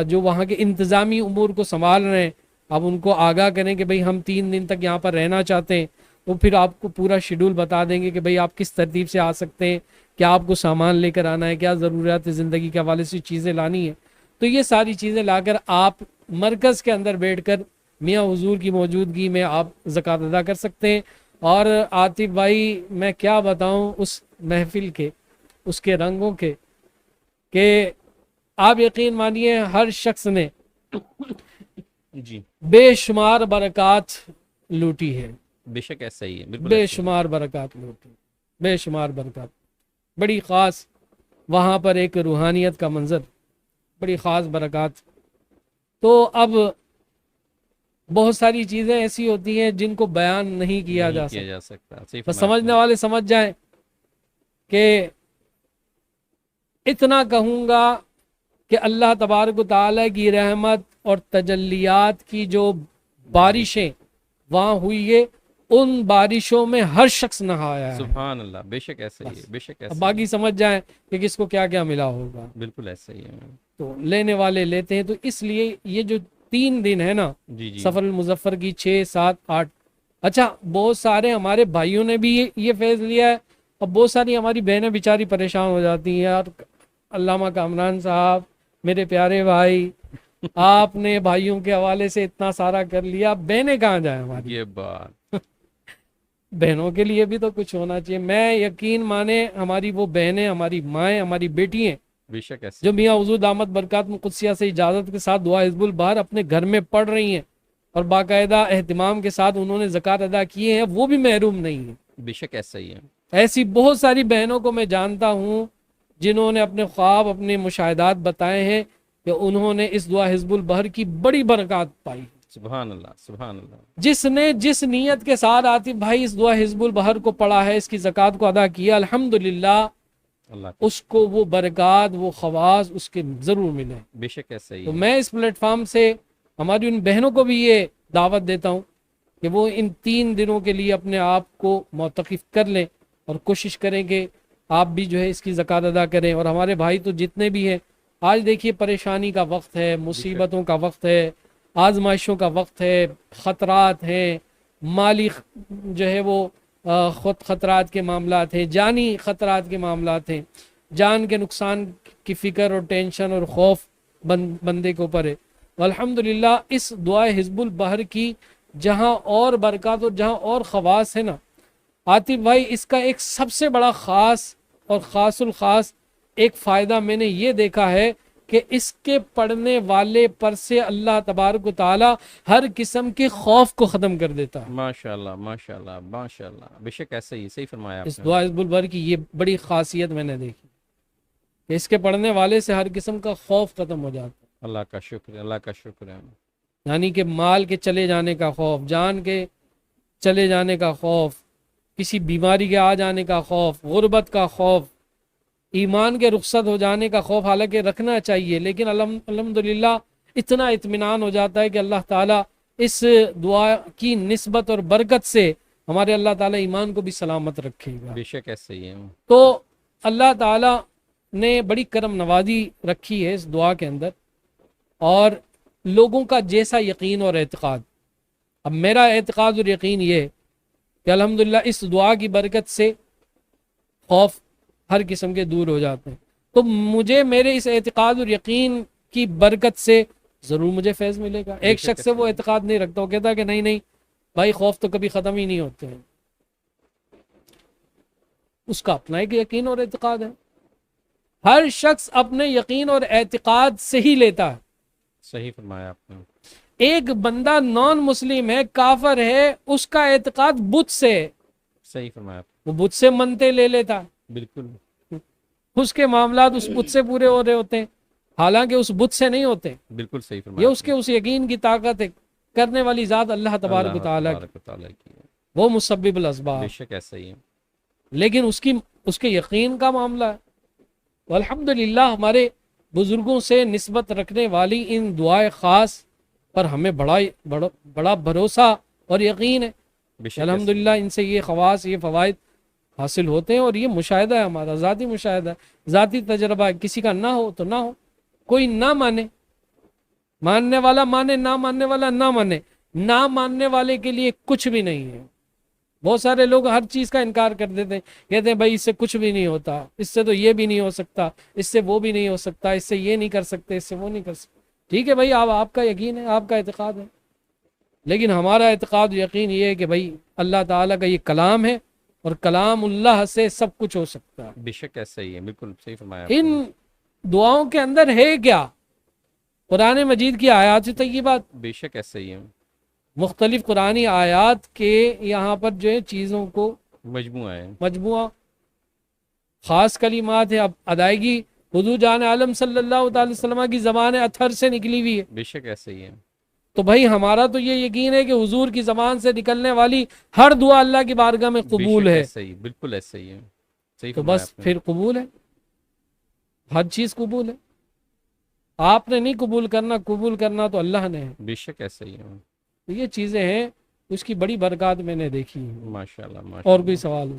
جو وہاں کے انتظامی امور کو سنبھال رہے ہیں، آپ ان کو آگاہ کریں کہ بھئی ہم 3 دن تک یہاں پر رہنا چاہتے ہیں، وہ پھر آپ کو پورا شیڈول بتا دیں گے کہ بھئی آپ کس ترتیب سے آ سکتے ہیں، کیا آپ کو سامان لے کر آنا ہے، کیا ضروریات زندگی کے حوالے سے چیزیں لانی ہیں۔ تو یہ ساری چیزیں لا کر آپ مرکز کے اندر بیٹھ کر میاں حضور کی موجودگی میں آپ زکوٰۃ ادا کر سکتے ہیں۔ اور عاطف بھائی میں کیا بتاؤں اس محفل کے، اس کے رنگوں کے، کہ آپ یقین مانیے ہر شخص نے جی بے شمار برکات لوٹی ہے، بے شک ایسا ہی ہے، بالکل بے ایسا ہی ہے۔ شمار برکات لوٹی، بے شمار برکات، بڑی خاص وہاں پر ایک روحانیت کا منظر، بڑی خاص برکات۔ تو اب بہت ساری چیزیں ایسی ہوتی ہیں جن کو بیان نہیں کیا نہیں جا کیا سکتا، جا سکتا، صحیح بس فرمایا آپ سمجھنے نے۔ والے سمجھ جائیں کہ اتنا کہوں گا کہ اللہ تبارک و تعالیٰ کی رحمت اور تجلیات کی جو بارشیں وہاں ہوئی ہے، ان بارشوں میں ہر شخص نہایا ہے۔ سبحان اللہ، بے شک ایسا ہی ہے، بے شک اب ایسا ہی باقی ہے، سمجھ جائیں کہ کس کو کیا کیا ملا ہوگا، بالکل ایسا ہی ہے۔ تو لینے والے لیتے ہیں۔ تو اس لیے یہ جو 3 دن ہے نا جی جی سفر المظفر کی، 6، 7، 8، اچھا بہت سارے ہمارے بھائیوں نے بھی یہ فیض لیا ہے، اور بہت ساری ہماری بہنیں بیچاری پریشان ہو جاتی ہیں، یار علامہ کامران صاحب میرے پیارے بھائی، آپ نے بھائیوں کے حوالے سے اتنا سارا کر لیا، بہنیں کہاں جائیں ہماری؟ یہ بات بہنوں کے لیے بھی تو کچھ ہونا چاہیے۔ میں یقین مانے ہماری وہ بہنیں، ہماری مائیں، ہماری بیٹی ہیں بے شک ایسا جو ہی ہے۔ میاں حضور دامت برکات قدسیہ سے اجازت کے ساتھ دعا حزب البحر اپنے گھر میں پڑھ رہی ہیں، اور باقاعدہ اہتمام کے ساتھ انہوں نے زکوٰۃ ادا کیے ہیں، وہ بھی محروم نہیں ہیں۔ بے شک ایسا ہی ہے۔ ایسی بہت ساری بہنوں کو میں جانتا ہوں جنہوں نے اپنے خواب، اپنے مشاہدات بتائے ہیں کہ انہوں نے اس دعا حزب البحر کی بڑی برکات پائی۔ سبحان اللہ، سبحان اللہ، جس نے جس نیت کے ساتھ عاطف بھائی اس دعا حزب البحر کو پڑھا ہے، اس کی زکوٰۃ کو ادا کیا، الحمدللہ اللہ کا اس کو وہ برکات، وہ خواص اس کے ضرور ملے۔ بے شک ایسا ہی تو ہے۔ میں اس پلیٹ فارم سے ہماری ان بہنوں کو بھی یہ دعوت دیتا ہوں کہ وہ ان 3 دنوں کے لیے اپنے آپ کو معتکف کر لیں، اور کوشش کریں کہ آپ بھی جو ہے اس کی زکوٰۃ ادا کریں۔ اور ہمارے بھائی تو جتنے بھی ہیں، آج دیکھیے پریشانی کا وقت ہے، مصیبتوں کا وقت ہے، آزمائشوں کا وقت ہے، خطرات ہیں، مالی جو ہے وہ خود خطرات کے معاملات ہیں، جانی خطرات کے معاملات ہیں، جان کے نقصان کی فکر اور ٹینشن اور خوف بندے کے اوپر ہے۔ الحمدللہ اس دعا حزب البحر کی جہاں اور برکات اور جہاں اور خواص ہے نا عاطف بھائی، اس کا ایک سب سے بڑا خاص اور خاص الخاص ایک فائدہ میں نے یہ دیکھا ہے کہ اس کے پڑھنے والے پر سے اللہ تبارک و تعالی ہر قسم کے خوف کو ختم کر دیتا ہے۔ ماشاء اللہ، ماشاء اللہ، ماشاء اللہ، بے شک ایسا ہی ہے، صحیح فرمایا آپ اس نے۔ دعا حزب البحر کی یہ بڑی خاصیت میں نے دیکھی کہ اس کے پڑھنے والے سے ہر قسم کا خوف ختم ہو جاتا ہے، اللہ کا شکر ہے، اللہ کا شکر ہے۔ یعنی کہ مال کے چلے جانے کا خوف، جان کے چلے جانے کا خوف، کسی بیماری کے آ جانے کا خوف، غربت کا خوف، ایمان کے رخصت ہو جانے کا خوف حالانکہ رکھنا چاہیے، لیکن الحمدللہ اتنا اطمینان ہو جاتا ہے کہ اللہ تعالیٰ اس دعا کی نسبت اور برکت سے ہمارے اللہ تعالیٰ ایمان کو بھی سلامت رکھے گا۔ بے شک ایسا ہی ہے۔ تو اللہ تعالیٰ نے بڑی کرم نوازی رکھی ہے اس دعا کے اندر، اور لوگوں کا جیسا یقین اور اعتقاد، اب میرا اعتقاد اور یقین یہ ہے کہ الحمدللہ اس دعا کی برکت سے خوف ہر قسم کے دور ہو جاتے ہیں. تو مجھے میرے اس اعتقاد اور یقین کی برکت سے ضرور مجھے فیض ملے گا. ایک شخص سے وہ اعتقاد نہیں رکھتا، وہ کہتا ہے کہ نہیں نہیں بھائی خوف تو کبھی ختم ہی نہیں ہوتے ہیں. اس کا اپنا ایک یقین اور اعتقاد ہے. ہر شخص اپنے یقین اور اعتقاد سے ہی لیتا ہے. صحیح فرمایا آپ نے. ایک بندہ نان مسلم ہے، کافر ہے، اس کا اعتقاد بت سے ہے. صحیح فرمایا آپ وہ بت سے منتے لے لیتا، نے. بالکل اس کے معاملات اس بت سے پورے ہو رہے ہوتے ہیں، حالانکہ اس بت سے نہیں ہوتے. بالکل صحیح یہ فرمایا. اس کے اس یقین کی طاقت ہے. کرنے والی ذات اللہ تبارک و تعالیٰ کی، کی ہے. وہ مسبب الاسباب. بے شک ایسا ہی ہے. لیکن اس کے یقین کا معاملہ ہے. الحمدللہ ہمارے بزرگوں سے نسبت رکھنے والی ان دعائے خاص پر ہمیں بڑا بھروسہ اور یقین ہے. بے شک الحمدللہ ان سے یہ خواص، یہ فوائد حاصل ہوتے ہیں. اور یہ مشاہدہ ہے، ہمارا ذاتی مشاہدہ ہے، ذاتی تجربہ ہے. کسی کا نہ ہو تو نہ ہو، کوئی نہ مانے، ماننے والا مانے، نہ ماننے والا نہ مانے. نہ ماننے والے کے لیے کچھ بھی نہیں ہے. بہت سارے لوگ ہر چیز کا انکار کر دیتے ہیں، کہتے ہیں بھائی اس سے کچھ بھی نہیں ہوتا، اس سے تو یہ بھی نہیں ہو سکتا، اس سے وہ بھی نہیں ہو سکتا، اس سے یہ نہیں کر سکتے، اس سے وہ نہیں کر سکتے. ٹھیک ہے بھائی، آپ کا یقین ہے، آپ کا اعتقاد ہے. لیکن ہمارا اعتقاد و یقین یہ ہے کہ بھائی اللہ تعالیٰ کا یہ کلام ہے، اور کلام اللہ سے سب کچھ ہو سکتا ہے. بے شک ایسا ہی ہے. بالکل صحیح فرمایا. ان دعاؤں کے اندر ہے کیا؟ قرآن مجید کی آیات طیبات. بے شک ایسا ہی ہے. مختلف قرآنی آیات کے یہاں پر جو ہے چیزوں کو مجموعہ ہے. مجموعہ خاص کلمات ہے. اب ادائیگی حضور جان عالم صلی اللہ تعالی وسلم کی زبان اطہر سے نکلی ہوئی ہے. بے شک ایسا ہی ہے. تو بھائی ہمارا تو یہ یقین ہے کہ حضور کی زبان سے نکلنے والی ہر دعا اللہ کی بارگاہ میں قبول ہے. ایسا ہی، بالکل ایسا ہی ہے. صحیح تو فرمایا بس آپ نے. پھر قبول ہے، ہر چیز قبول ہے. آپ نے نہیں قبول کرنا تو اللہ نے ہے. بے شک ایسا ہی ہے. تو یہ چیزیں ہیں، اس کی بڑی برکات میں نے دیکھی ہیں. ماشاءاللہ اور ماشاءاللہ. کوئی سوال ہو؟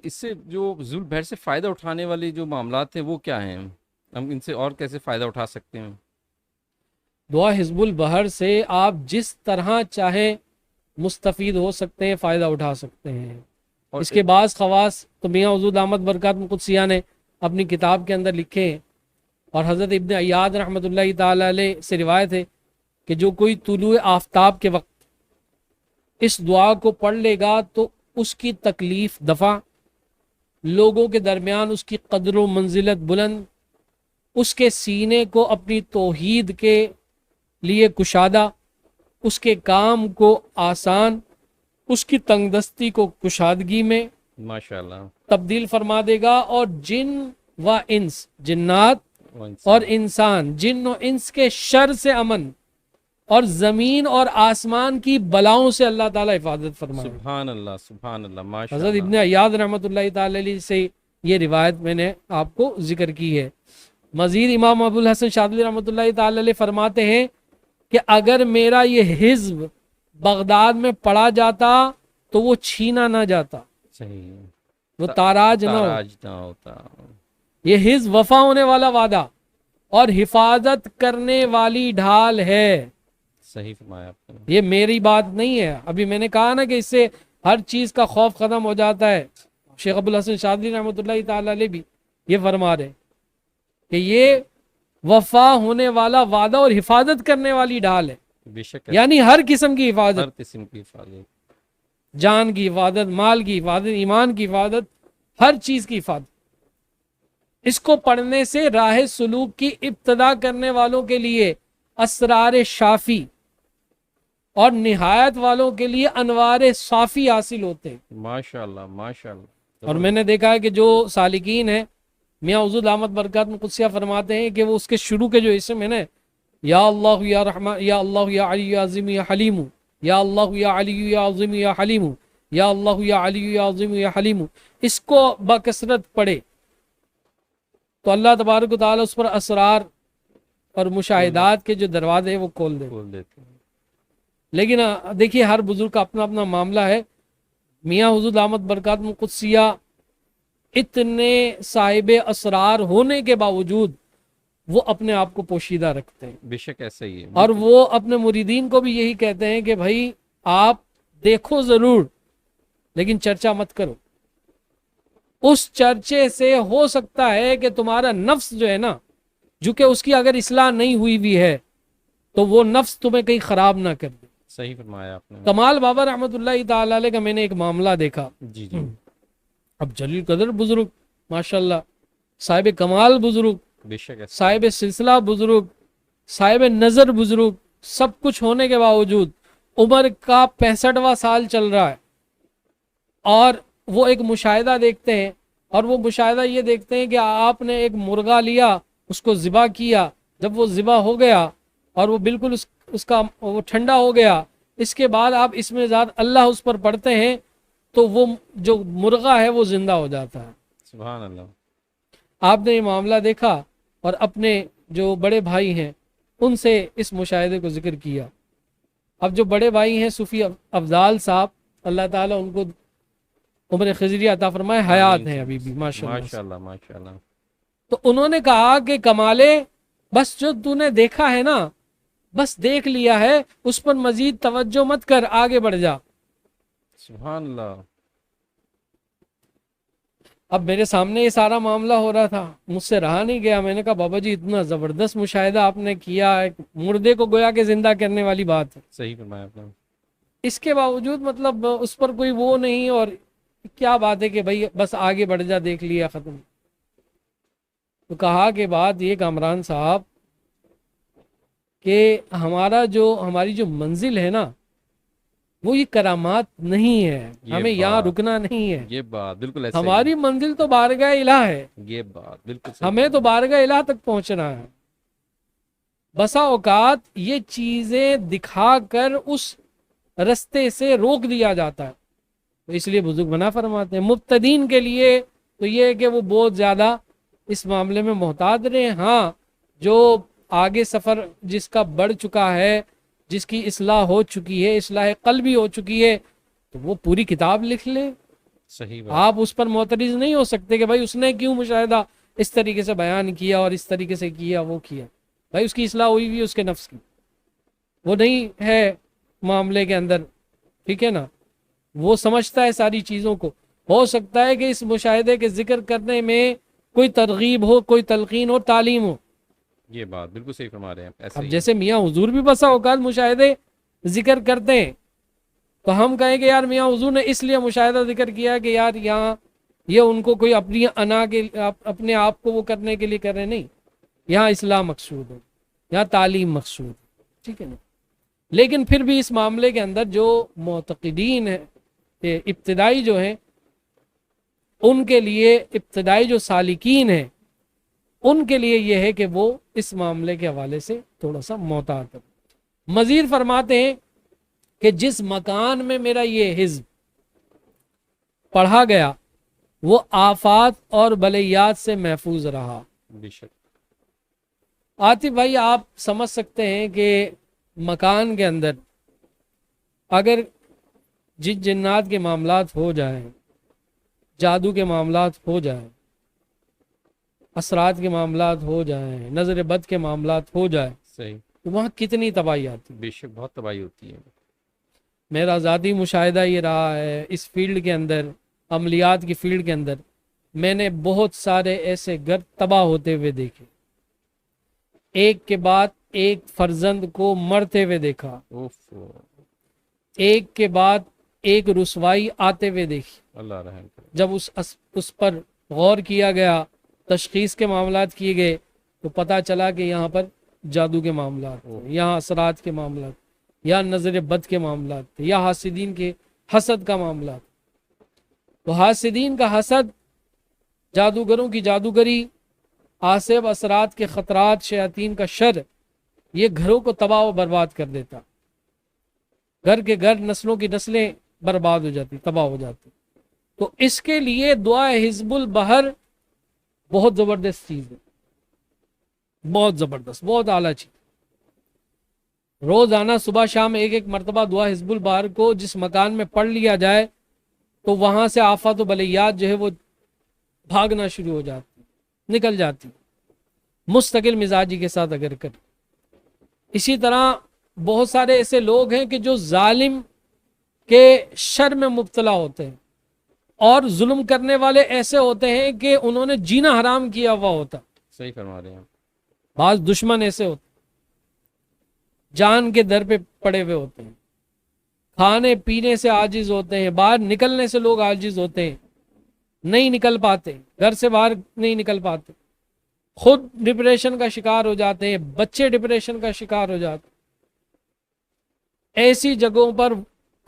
اس سے جو ذل بحر سے فائدہ اٹھانے والے جو معاملات ہیں وہ کیا ہیں؟ ہم ان سے اور کیسے فائدہ اٹھا سکتے ہیں؟ دعا حزب البحر سے آپ جس طرح چاہیں مستفید ہو سکتے ہیں، فائدہ اٹھا سکتے ہیں. اور اس کے بعض خواص تو میاں حضور دامت برکات قدسیہ نے اپنی کتاب کے اندر لکھے ہیں. اور حضرت ابن عیاد رحمۃ اللہ تعالی علیہ سے روایت ہے کہ جو کوئی طلوع آفتاب کے وقت اس دعا کو پڑھ لے گا تو اس کی تکلیف دفع، لوگوں کے درمیان اس کی قدر و منزلت بلند، اس کے سینے کو اپنی توحید کے لیے کشادہ، اس کے کام کو آسان، اس کی تنگ دستی کو کشادگی میں ماشاءاللہ تبدیل فرما دے گا. اور جن و انس، جنات اور انسان، جن و انس کے شر سے امن، اور زمین اور آسمان کی بلاؤں سے اللہ تعالیٰ حفاظت فرمائے. سبحان اللہ سبحان اللہ. حضرت ماشاءاللہ. ابن عیاد رحمۃ اللہ تعالی علیہ سے یہ روایت میں نے آپ کو ذکر کی ہے. مزید امام ابو الحسن شاذلی رحمۃ اللہ تعالی علیہ فرماتے ہیں کہ اگر میرا یہ حزب بغداد میں پڑھا جاتا تو وہ چھینا نہ جاتا، صحیح. وہ تاراج نہ ہوتا. یہ حزب وفا ہونے والا وعدہ اور حفاظت کرنے والی ڈھال ہے. صحیح فرمایا آپ نے. یہ میری بات نہیں ہے. ابھی میں نے کہا نا کہ اس سے ہر چیز کا خوف ختم ہو جاتا ہے. شیخ ابو الحسن شاذلی رحمۃ اللہ تعالی علیہ بھی یہ فرما رہے کہ یہ وفا ہونے والا وعدہ اور حفاظت کرنے والی ڈھال ہے. بے شک یعنی ہر قسم کی حفاظت، ہر قسم کی حفاظت، جان کی حفاظت، مال کی حفاظت، ایمان کی حفاظت، ہر چیز کی حفاظت. اس کو پڑھنے سے راہ سلوک کی ابتدا کرنے والوں کے لیے اسرار شافی اور نہایت والوں کے لیے انوار صافی حاصل ہوتے ہیں. ماشاءاللہ ماشاءاللہ. اور میں نے دیکھا ہے کہ جو سالکین ہیں، میاں حضور دامت برکات قدسیہ فرماتے ہیں کہ وہ اس کے شروع کے جو اسم ہے نا، یا اللہ یا رحمان، یا اللہ یا علی یا عظیم یا حلیم، یا اللہ یا علی یا عظیم یا حلیم، یا اللہ یا علی یا عظیم یا حلیم، اس کو بکثرت پڑھے تو اللہ تبارک و تعالیٰ اس پر اسرار اور مشاہدات کے جو دروازے ہیں وہ کھول دیتے ہیں. لیکن دیکھیے ہر بزرگ کا اپنا اپنا معاملہ ہے. میاں حضور دامت برکات قدسیہ اتنے صاحب اسرار ہونے کے باوجود وہ اپنے آپ کو پوشیدہ رکھتے ہیں. بے شک ایسا ہی ہے. اور وہ اپنے مریدین کو بھی یہی کہتے ہیں کہ بھائی آپ دیکھو ضرور لیکن چرچا مت کرو. اس چرچے سے ہو سکتا ہے کہ تمہارا نفس جو ہے نا، جو کہ اس کی اگر اصلاح نہیں ہوئی بھی ہے تو وہ نفس تمہیں کہیں خراب نہ کر دے. صحیح فرمایا آپ نے. کمال بابا رحمۃ اللہ تعالی علیہ کا میں نے ایک معاملہ دیکھا. جی جی اب جلیل قدر بزرگ، ماشاءاللہ، صاحب کمال بزرگ، بے شک ایسا صاحب سلسلہ بزرگ، صاحب نظر بزرگ، سب کچھ ہونے کے باوجود عمر کا 65واں سال چل رہا ہے، اور وہ ایک مشاہدہ دیکھتے ہیں، اور وہ مشاہدہ یہ دیکھتے ہیں کہ آپ نے ایک مرغا لیا، اس کو ذبح کیا، جب وہ ذبح ہو گیا اور وہ بالکل اس کا وہ ٹھنڈا ہو گیا، اس کے بعد آپ اس میں ذات اللہ اس پر پڑھتے ہیں تو وہ جو مرغا ہے وہ زندہ ہو جاتا ہے. سبحان اللہ. آپ نے یہ معاملہ دیکھا اور اپنے جو بڑے بھائی ہیں ان سے اس مشاہدے کو ذکر کیا. اب جو بڑے بھائی ہیں صوفی افضال صاحب، اللہ تعالیٰ ان کو عمر خضری عطا فرمائے، حیات ہیں ابھی بھی ماشاءاللہ. ماشاءاللہ ماشاءاللہ. تو انہوں نے کہا کہ کمالے، بس جو تو نے دیکھا ہے نا، بس دیکھ لیا ہے، اس پر مزید توجہ مت کر، آگے بڑھ جا. سبحان اللہ. اب میرے سامنے یہ سارا معاملہ ہو رہا تھا، مجھ سے رہا نہیں گیا. میں نے کہا بابا جی اتنا زبردست مشاہدہ آپ نے کیا، ایک مردے کو گویا کہ زندہ کرنے والی بات ہے. صحیح فرمایا آپ نے. اس کے باوجود مطلب اس پر کوئی وہ نہیں، اور کیا بات ہے کہ بھائی بس آگے بڑھ جا، دیکھ لیا، ختم. تو کہا کہ بات یہ کامران صاحب کہ ہماری جو منزل ہے نا، وہ یہ کرامات نہیں ہے، ہمیں یہاں رکنا نہیں ہے. یہ بات بالکل ایسے ہماری منزل تو بارگاہ الہ ہے، یہ بات بالکل صحیح. ہمیں تو بارگاہ الہ تک پہنچنا ہے. بسا اوقات یہ چیزیں دکھا کر اس رستے سے روک دیا جاتا ہے. تو اس لیے بزرگ بنا فرماتے ہیں مبتدین کے لیے تو یہ ہے کہ وہ بہت زیادہ اس معاملے میں محتاط رہے. ہاں، جو آگے سفر جس کا بڑھ چکا ہے، جس کی اصلاح ہو چکی ہے، اصلاح قلبی ہو چکی ہے، تو وہ پوری کتاب لکھ لے. صحیح بات. آپ اس پر معترض نہیں ہو سکتے کہ بھائی اس نے کیوں مشاہدہ اس طریقے سے بیان کیا اور اس طریقے سے کیا، وہ کیا. بھائی اس کی اصلاح ہوئی ہوئی اس کے نفس کی، وہ نہیں ہے معاملے کے اندر، ٹھیک ہے نا، وہ سمجھتا ہے ساری چیزوں کو. ہو سکتا ہے کہ اس مشاہدے کے ذکر کرنے میں کوئی ترغیب ہو، کوئی تلقین ہو، تعلیم ہو. یہ بات بالکل صحیح فرما رہے ہیں ایسے اب ہی. جیسے میاں حضور بھی بسا اوقات مشاہدے ذکر کرتے ہیں، تو ہم کہیں کہ یار میاں حضور نے اس لیے مشاہدہ ذکر کیا کہ یار یہاں یہ ان کو کوئی اپنی انا کے اپنے آپ کو وہ کرنے کے لیے کر رہے، نہیں، یہاں اصلاح مقصود ہے، یہاں تعلیم مقصود ہے، ٹھیک ہے نا. لیکن پھر بھی اس معاملے کے اندر جو معتقدین ہیں، ابتدائی جو ہیں، ان کے لیے، ابتدائی جو سالکین ہیں، ان کے لیے یہ ہے کہ وہ اس معاملے کے حوالے سے تھوڑا سا محتاط ہیں. مزید فرماتے ہیں کہ جس مکان میں میرا یہ حزب پڑھا گیا وہ آفات اور بلیات سے محفوظ رہا. بے شک. عاطف بھائی آپ سمجھ سکتے ہیں کہ مکان کے اندر اگر جن جنات کے معاملات ہو جائیں، جادو کے معاملات ہو جائیں، اثرات کے معاملات ہو جائیں، نظر بد کے معاملات ہو جائیں، صحیح. تو وہاں کتنی تباہی آتی ہے. بے شک بہت تباہی ہوتی ہے. میرا ذاتی مشاہدہ یہ رہا ہے اس فیلڈ کے اندر، عملیات کی فیلڈ کے اندر، میں نے بہت سارے ایسے گھر تباہ ہوتے ہوئے دیکھے، ایک کے بعد ایک فرزند کو مرتے ہوئے دیکھا، ایک کے بعد ایک رسوائی آتے ہوئے دیکھی. اللہ رحم کرے. جب اس پر غور کیا گیا، تشخیص کے معاملات کیے گئے، تو پتہ چلا کہ یہاں پر جادو کے معاملات تھے، یہاں اثرات کے معاملات، یا نظر بد کے معاملات تھے، یا حاسدین کے حسد کا معاملات. تو حاسدین کا حسد، جادوگروں کی جادوگری، آصب اثرات کے خطرات، شیاطین کا شر، یہ گھروں کو تباہ و برباد کر دیتا. گھر کے گھر، نسلوں کی نسلیں برباد ہو جاتی، تباہ ہو جاتی. تو اس کے لیے دعا حزب البحر بہت زبردست چیز ہے، بہت زبردست، بہت اعلیٰ چیز. روزانہ صبح شام ایک مرتبہ دعا حزب البحر کو جس مکان میں پڑھ لیا جائے تو وہاں سے آفات و بلیات جو ہے وہ بھاگنا شروع ہو جاتی، نکل جاتی، مستقل مزاجی کے ساتھ اگر کر. اسی طرح بہت سارے ایسے لوگ ہیں کہ جو ظالم کہ شر میں مبتلا ہوتے ہیں، اور ظلم کرنے والے ایسے ہوتے ہیں کہ انہوں نے جینا حرام کیا ہوا ہوتا. صحیح فرما رہے ہیں آپ. بعض دشمن ایسے ہوتے ہیں جان کے در پہ پڑے ہوئے ہوتے ہیں، کھانے پینے سے عاجز ہوتے ہیں، باہر نکلنے سے لوگ عاجز ہوتے ہیں، نہیں نکل پاتے، گھر سے باہر نہیں نکل پاتے، خود ڈپریشن کا شکار ہو جاتے ہیں، بچے ڈپریشن کا شکار ہو جاتے ہیں. ایسی جگہوں پر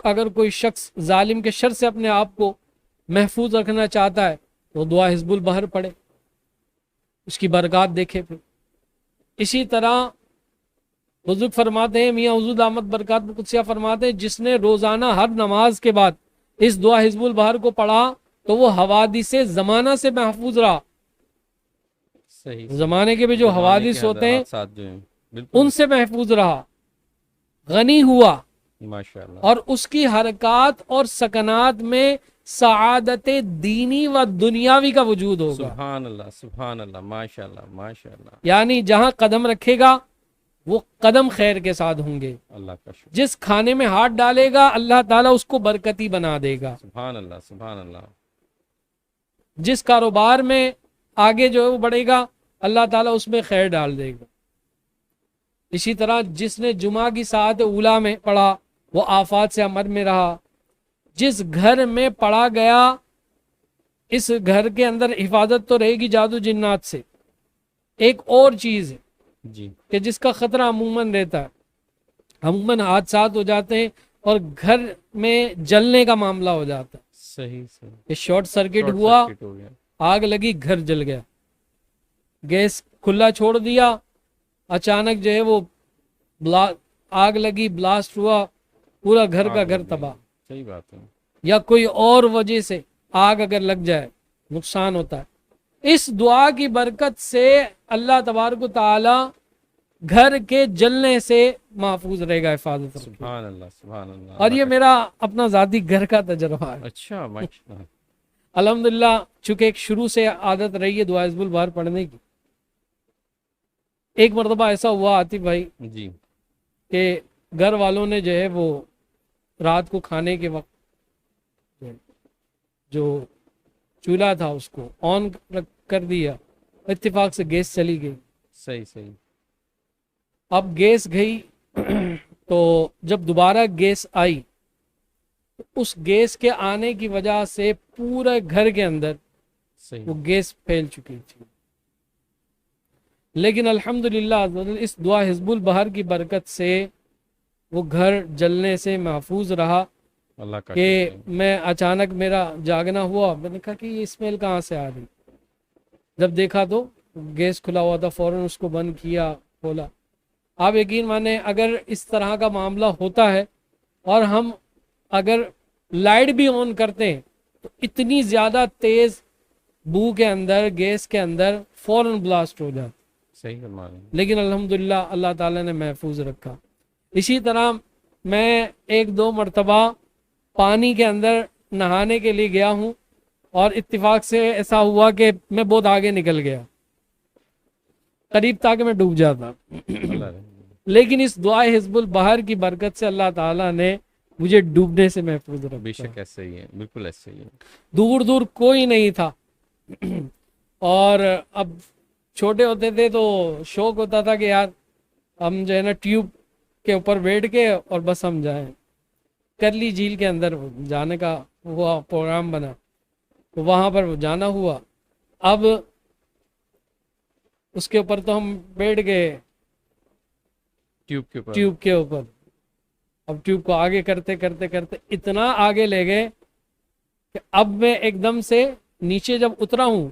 اگر کوئی شخص ظالم کے شر سے اپنے آپ کو محفوظ رکھنا چاہتا ہے تو دعا حزب البحر پڑھے، اس کی برکات دیکھے. پھر اسی طرح بزرگ فرماتے ہیں، میاں حضور دامت برکات قدسیہ فرماتے ہیں، جس نے روزانہ ہر نماز کے بعد اس دعا حزب البحر کو پڑھا تو وہ حوادث زمانہ سے محفوظ رہا. صحیح. زمانے کے بھی جو حوادث ہوتے ہیں حادثات جو ہیں بالکل ان سے محفوظ رہا، غنی ہوا، ماشاءاللہ. اور اس کی حرکات اور سکنات میں سعادت دینی و دنیاوی کا وجود ہوگا. سبحان اللہ سبحان اللہ، ماشاءاللہ ماشاءاللہ. یعنی جہاں قدم رکھے گا وہ قدم خیر کے ساتھ ہوں گے، اللہ کا شکر. جس کھانے میں ہاتھ ڈالے گا اللہ تعالیٰ اس کو برکتی بنا دے گا، سبحان اللہ سبحان اللہ. جس کاروبار میں آگے جو ہے وہ بڑھے گا اللہ تعالیٰ اس میں خیر ڈال دے گا. اسی طرح جس نے جمعہ کی ساعت اولا میں پڑھا وہ آفات سے امن میں رہا. جس گھر میں پڑھا گیا اس گھر کے اندر حفاظت تو رہے گی جادو جنات سے. ایک اور چیز ہے جی کہ جس کا خطرہ عموماً رہتا ہے، عموماً حادثات ہو جاتے ہیں اور گھر میں جلنے کا معاملہ ہو جاتا ہے صحیح صحیح. کہ شارٹ سرکٹ شارٹ ہوا، سرکٹ ہو گیا. آگ لگی، گھر جل گیا. گیس کھلا چھوڑ دیا، اچانک جو ہے وہ آگ لگی، بلاسٹ ہوا، پورا گھر کا گھر تباہ. صحیح بات ہے. یا کوئی اور وجہ سے آگ اگر لگ جائے نقصان ہوتا ہے. اس دعا کی برکت سے اللہ تبارک و تعالی گھر کے جلنے سے محفوظ رہے گا، حفاظت رکھے گا. سبحان اللہ سبحان اللہ. اور یہ میرا اپنا ذاتی گھر کا تجربہ ہے. اچھا ماشاءاللہ. الحمدللہ چونکہ ایک شروع سے عادت رہی ہے دعا حزب البحر پڑھنے کی. ایک مرتبہ ایسا ہوا عاطف بھائی جی کہ گھر والوں نے جو ہے وہ رات کو کھانے کے وقت جو چولہا تھا اس کو آن کر دیا، اتفاق سے گیس چلی گئی. صحیح صحیح. اب گیس گئی تو جب دوبارہ گیس آئی تو اس گیس کے آنے کی وجہ سے پورے گھر کے اندر صحیح. وہ گیس پھیل چکی تھی. لیکن الحمدللہ اس دعا حزب البحر کی برکت سے وہ گھر جلنے سے محفوظ رہا. اللہ کا کہ شکر ہے. میں اچانک میرا جاگنا ہوا، میں نے کہا کہ یہ اسمیل کہاں سے آ رہی. جب دیکھا تو گیس کھلا ہوا تھا، فوراً اس کو بند کیا، کھولا. آپ یقین مانیں اگر اس طرح کا معاملہ ہوتا ہے اور ہم اگر لائٹ بھی آن کرتے ہیں تو اتنی زیادہ تیز بو کے اندر، گیس کے اندر فوراً بلاسٹ ہو جاتا. صحیح فرما رہے ہیں. لیکن الحمدللہ اللہ تعالیٰ نے محفوظ رکھا. اسی طرح میں ایک دو مرتبہ پانی کے اندر نہانے کے لیے گیا ہوں اور اتفاق سے ایسا ہوا کہ میں بہت آگے نکل گیا، قریب تھا کہ میں ڈوب جاتا. اللہ رحم. لیکن اس دعا حزب البحر کی برکت سے اللہ تعالیٰ نے مجھے ڈوبنے سے محفوظ بے رکھا. شک ایسا ہی ہے، بالکل ایسا ہی ہے. دور دور کوئی نہیں تھا. اور اب چھوٹے ہوتے تھے تو شوق ہوتا تھا کہ یار ہم جو ہے نا ٹیوب کے اوپر بیٹھ کے اور بس ہم جائیں. کرلی جھیل کے اندر جانے کا ہوا پروگرام بنا تو وہاں پر جانا ہوا. اب اس کے اوپر تو ہم بیٹھ گئے ٹیوب کے اوپر. ٹیوب کے اوپر. اب ٹیوب کو آگے کرتے کرتے کرتے اتنا آگے لے گئے کہ اب میں ایک دم سے نیچے جب اترا ہوں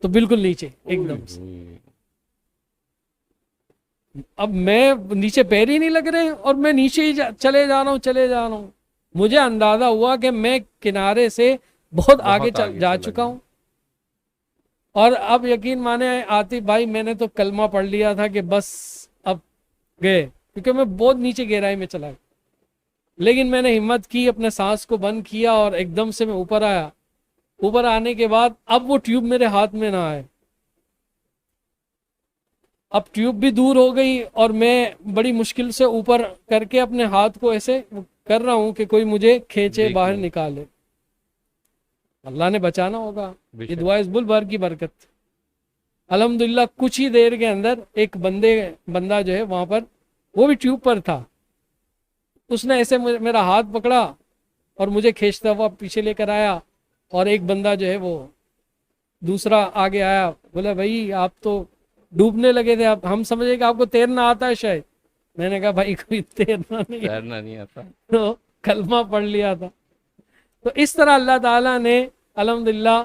تو بالکل نیچے ایک دم سے. اب میں نیچے پیر ہی نہیں لگ رہے اور میں نیچے ہی چلے جا رہا ہوں. مجھے اندازہ ہوا کہ میں کنارے سے بہت آگے جا چکا ہوں. اور اب یقین مانے عاطف بھائی میں نے تو کلمہ پڑھ لیا تھا کہ بس اب گئے، کیونکہ میں بہت نیچے گہرائی میں چلا گیا. لیکن میں نے ہمت کی، اپنے سانس کو بند کیا اور ایک دم سے میں اوپر آیا. اوپر آنے کے بعد اب وہ ٹیوب میرے ہاتھ میں نہ آئے. اب ٹیوب بھی دور ہو گئی اور میں بڑی مشکل سے اوپر کر کے اپنے ہاتھ کو ایسے کر رہا ہوں کہ کوئی مجھے کھینچے دیکھیں۔ باہر نکالے، اللہ نے بچانا ہوگا. بے یہ شک۔ دعا حزب البہر کی برکت. الحمدللہ کچھ ہی دیر کے اندر ایک بندہ جو ہے وہاں پر، وہ بھی ٹیوب پر تھا، اس نے ایسے میرا ہاتھ پکڑا اور مجھے کھینچتا ہوا پیچھے لے کر آیا. اور ایک بندہ جو ہے وہ دوسرا آگے آیا، بولا بھائی آپ تو ڈوبنے لگے تھے، ہم سمجھے کہ آپ کو تیرنا آتا ہے شاید. میں نے کہا بھائی کوئی تیرنا نہیں ہے، تیرنا نہیں آتا. تو کلمہ پڑھ لیا تھا. تو اس طرح اللہ تعالیٰ نے الحمدللہ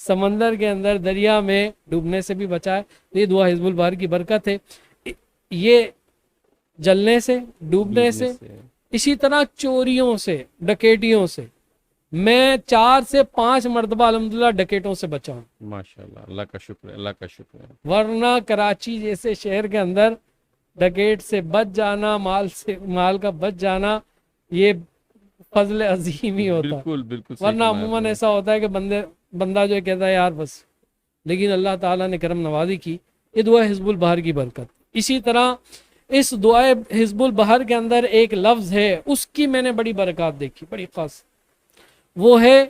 سمندر کے اندر، دریا میں ڈوبنے سے بھی بچائے. یہ دعا حزب البہر کی برکت ہے. یہ جلنے سے، ڈوبنے سے، اسی طرح چوریوں سے، ڈکیٹیوں سے. میں 4 سے 5 مرتبہ الحمدللہ ڈکیٹوں سے بچا ہوں. ماشاءاللہ، اللہ کا شکر ہے، اللہ کا شکر ہے. ورنہ کراچی جیسے شہر کے اندر ڈکیٹ سے بچ جانا، مال کا بچ جانا، یہ فضل عظیم ہی ہوتا. بالکل بالکل صحیح ورنہ فرمایا عموماً آپ نے. ایسا ہوتا ہے کہ بندہ جو کہتا ہے یار بس، لیکن اللہ تعالیٰ نے کرم نوازی کی. یہ دعا حزب البہر کی برکت. اسی طرح اس دعا حزب البہر کے اندر ایک لفظ ہے، اس کی میں نے بڑی برکات دیکھی، بڑی خاص. وہ ہے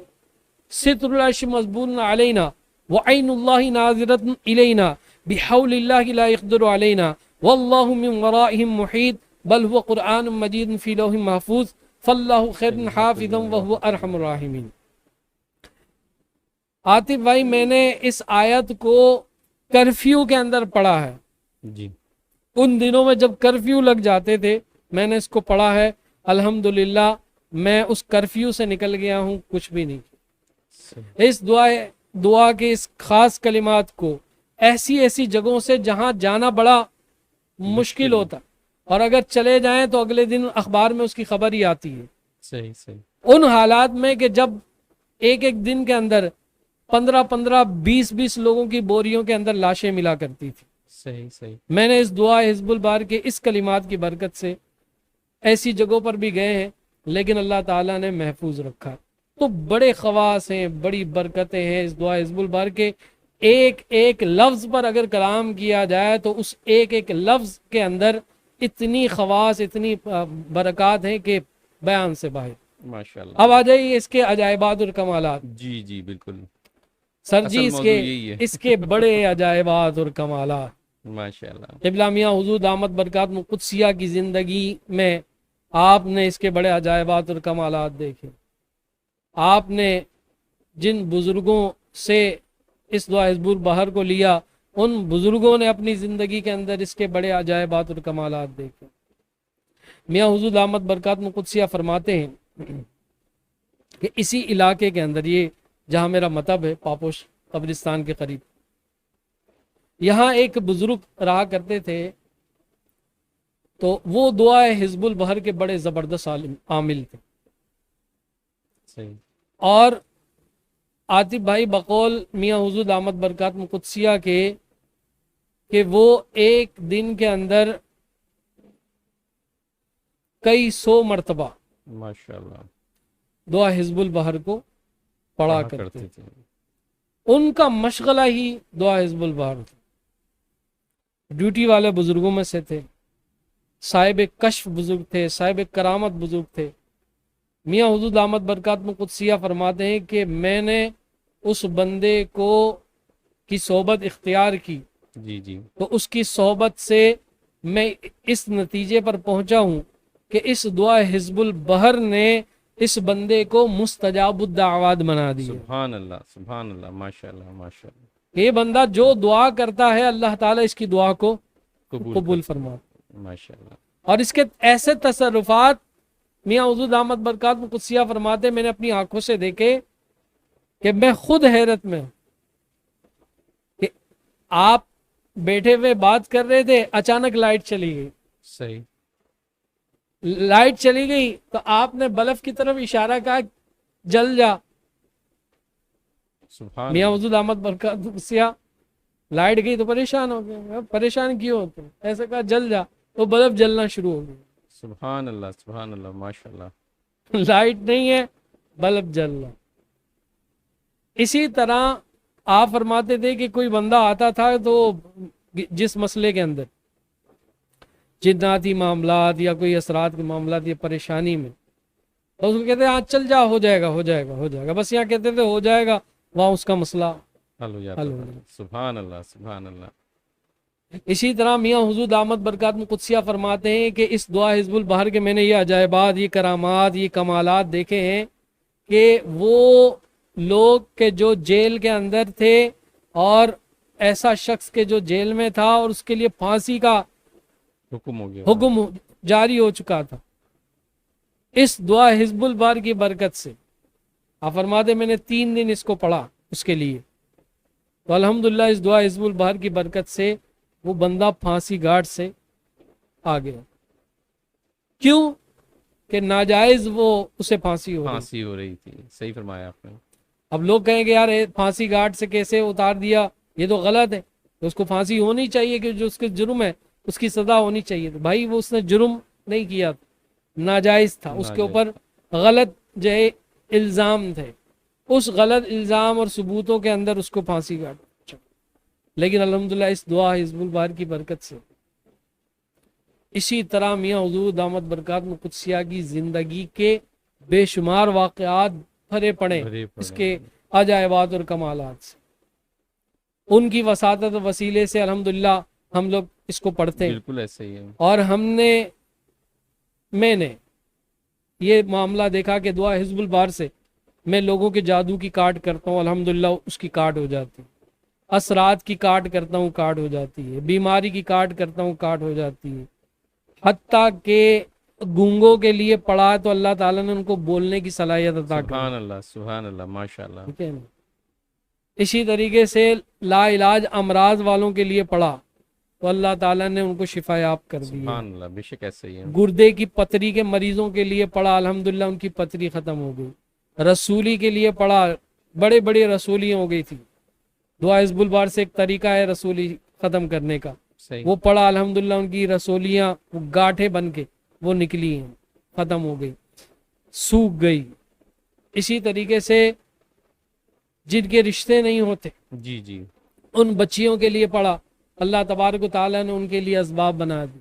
ستر العرش مضبون علینا وعین اللہ ناظرۃ الینا بحول اللہ لا یقدر علینا واللہ من ورائہم محیط بل هو قرآن مجید فی لوح محفوظ فاللہ خیر حافظا وہو ارحم الراحمین. عاطف بھائی، میں نے اس آیت کو کرفیو کے اندر پڑھا ہے. جی. ان دنوں میں جب کرفیو لگ جاتے تھے میں نے اس کو پڑھا ہے. الحمدللہ میں اس کرفیو سے نکل گیا ہوں، کچھ بھی نہیں. اس دعا کے اس خاص کلمات کو ایسی جگہوں سے جہاں جانا بڑا مشکل ہوتا، اور اگر چلے جائیں تو اگلے دن اخبار میں اس کی خبر ہی آتی ہے. صحیح صحیح. ان حالات میں کہ جب ایک دن کے اندر 15 20 لوگوں کی بوریوں کے اندر لاشیں ملا کرتی تھی. صحیح صحیح. میں نے اس دعا حزب البہر کے اس کلمات کی برکت سے ایسی جگہوں پر بھی گئے ہیں، لیکن اللہ تعالیٰ نے محفوظ رکھا. تو بڑے خواص ہیں، بڑی برکتیں ہیں اس دعا حزب البہر کے. ایک لفظ پر اگر کلام کیا جائے تو اس ایک لفظ کے اندر اتنی خواص، اتنی برکات ہیں کہ بیان سے باہر. ماشاءاللہ. اب آ جائیے اس کے عجائبات اور کمالات. جی جی بالکل. سر جی اصل موضوع یہی ہے. اس کے بڑے عجائبات اور کمالات. ماشاءاللہ. قبلہ میاں حضور دامت برکات قدسیہ کی زندگی میں آپ نے اس کے بڑے عجائبات اور کمالات دیکھے. آپ نے جن بزرگوں سے اس دعا حزب البہر کو لیا، ان بزرگوں نے اپنی زندگی کے اندر اس کے بڑے عجائبات اور کمالات دیکھے. میاں حضور دامت برکات قدسیہ فرماتے ہیں کہ اسی علاقے کے اندر، یہ جہاں میرا مطب ہے پاپوش قبرستان کے قریب، یہاں ایک بزرگ رہا کرتے تھے. تو وہ دعا حزب البہر کے بڑے زبردست عامل تھے. صحیح. اور عاطف بھائی بقول میاں حضور دامت برکات قدسیہ کے کہ وہ ایک دن کے اندر کئی 100 مرتبہ ماشاءاللہ دعا حزب البہر کو پڑھا کرتے تھے. ان کا مشغلہ ہی دعا حزب البہر تھا. ڈیوٹی والے بزرگوں میں سے تھے، صاحب کشف بزرگ تھے، صاحب کرامت بزرگ تھے. میاں حضور دامت برکات قدسیہ فرماتے ہیں کہ میں نے اس بندے کی صحبت اختیار کی. جی جی. تو اس کی صحبت سے میں اس نتیجے پر پہنچا ہوں کہ اس دعا حزب البہر نے اس بندے کو مستجاب الدعوات بنا دیا. سبحان اللہ سبحان اللہ. ماشاءاللہ ماشاءاللہ. یہ بندہ جو دعا کرتا ہے اللہ تعالیٰ اس کی دعا کو قبول فرماتا. ماشاءاللہ. اور اس کے ایسے تصرفات میاں حضور دامت برکات قدسیہ فرماتے میں نے اپنی آنکھوں سے دیکھے کہ میں خود حیرت میں ہوں کہ آپ بیٹھے ہوئے بات کر رہے تھے، اچانک لائٹ چلی گئی. صحیح. لائٹ چلی گئی تو آپ نے بلب کی طرف اشارہ کہا جل جا. سبحان میاں اللہ. حضور دامت برکات قدسیہ لائٹ گئی تو پریشان ہو گئے. پریشان کیوں ہوتے؟ ایسے کہا جل جا، تو بلب جلنا شروع ہو گیا. سبحان اللہ سبحان اللہ. ماشاءاللہ. لائٹ نہیں ہے، بلب جل رہا. اسی طرح آپ فرماتے تھے کہ کوئی بندہ آتا تھا تو جس مسئلے کے اندر جناتی معاملات یا کوئی اثرات کے معاملات یا پریشانی میں، اور اس کو کہتے ہیں ہاں چل جا، ہو جائے گا ہو جائے گا ہو جائے گا، بس یہاں کہتے تھے ہو جائے گا، وہاں اس کا مسئلہ حل ہو جاتا حل ہو تھا۔ جائے۔ سبحان اللہ سبحان اللہ۔ اسی طرح میاں حضور دامت برکات قدسیہ فرماتے ہیں کہ اس دعا حزب البحر کے میں نے یہ عجائبات، یہ کرامات، یہ کمالات دیکھے ہیں کہ وہ لوگ کے جو جیل کے اندر تھے اور ایسا شخص کے جو جیل میں تھا اور اس کے لیے پھانسی کا حکم ہو گیا۔ حکم جاری ہو چکا تھا، اس دعا حزب البحر کی برکت سے آپ فرماتے میں نے 3 دن اس کو پڑھا اس کے لیے، تو الحمدللہ اس دعا حزب البحر کی برکت سے وہ بندہ پھانسی گھاٹ سے آ گیا۔ کیوں کہ ناجائز وہ اسے پھانسی ہو رہی۔ پھانسی ہو رہی تھی، صحیح فرمایا آپ نے۔ اب لوگ کہیں گے یار پھانسی گھاٹ سے کیسے اتار دیا، یہ تو غلط ہے، تو اس کو پھانسی ہونی چاہیے کہ جو اس کے جرم ہے اس کی سزا ہونی چاہیے۔ تو بھائی وہ اس نے جرم نہیں کیا، ناجائز تھا، اس کے اوپر غلط جو ہے الزام تھے، اس غلط الزام اور ثبوتوں کے اندر اس کو پھانسی گھاٹ پہنچا۔ لیکن الحمدللہ اس دعا حزب البحر کی برکت سے اسی طرح میاں حضور دامت برکات قدسیہ کی زندگی کے بے شمار واقعات بھرے پڑے اس کے عجائبات اور کمالات سے، ان کی وساطت و وسیلے سے الحمدللہ ہم لوگ اس کو پڑھتے ہیں۔ بالکل ایسے ہی ہے۔ اور میں نے یہ معاملہ دیکھا کہ دعا حزب البحر سے میں لوگوں کے جادو کی کاٹ کرتا ہوں، الحمدللہ اس کی کاٹ ہو جاتی ہے، اثرات کی کاٹ کرتا ہوں کاٹ ہو جاتی ہے، بیماری کی کاٹ کرتا ہوں کاٹ ہو جاتی ہے، حتیٰ کہ گونگوں کے لیے پڑھا تو اللہ تعالیٰ نے ان کو بولنے کی صلاحیت عطا کر۔ سبحان اللہ سبحان اللہ، ماشاء اللہ۔ ٹھیک ہے نا؟ اسی طریقے سے لا علاج امراض والوں کے لیے پڑھا تو اللہ تعالیٰ نے ان کو شفا یاب کر دی۔ سبحان اللہ، بے شک ایسے ہی ہے۔ گردے کی پتری کے مریضوں کے لیے پڑھا، الحمدللہ ان کی پتری ختم ہو گئی۔ رسولی کے لیے پڑھا، بڑے بڑے رسولی ہو گئی تھی، دعا حزب البحر سے ایک طریقہ ہے رسولی ختم کرنے کا، صحیح۔ وہ پڑھا الحمدللہ ان کی رسولیاں وہ گاٹھیں بن کے وہ نکلی ہیں، ختم ہو گئی، سوکھ گئی۔ اسی طریقے سے جن کے رشتے نہیں ہوتے جی جی، ان بچیوں کے لیے پڑھا، اللہ تبارک و تعالیٰ نے ان کے لیے اسباب بنا دی،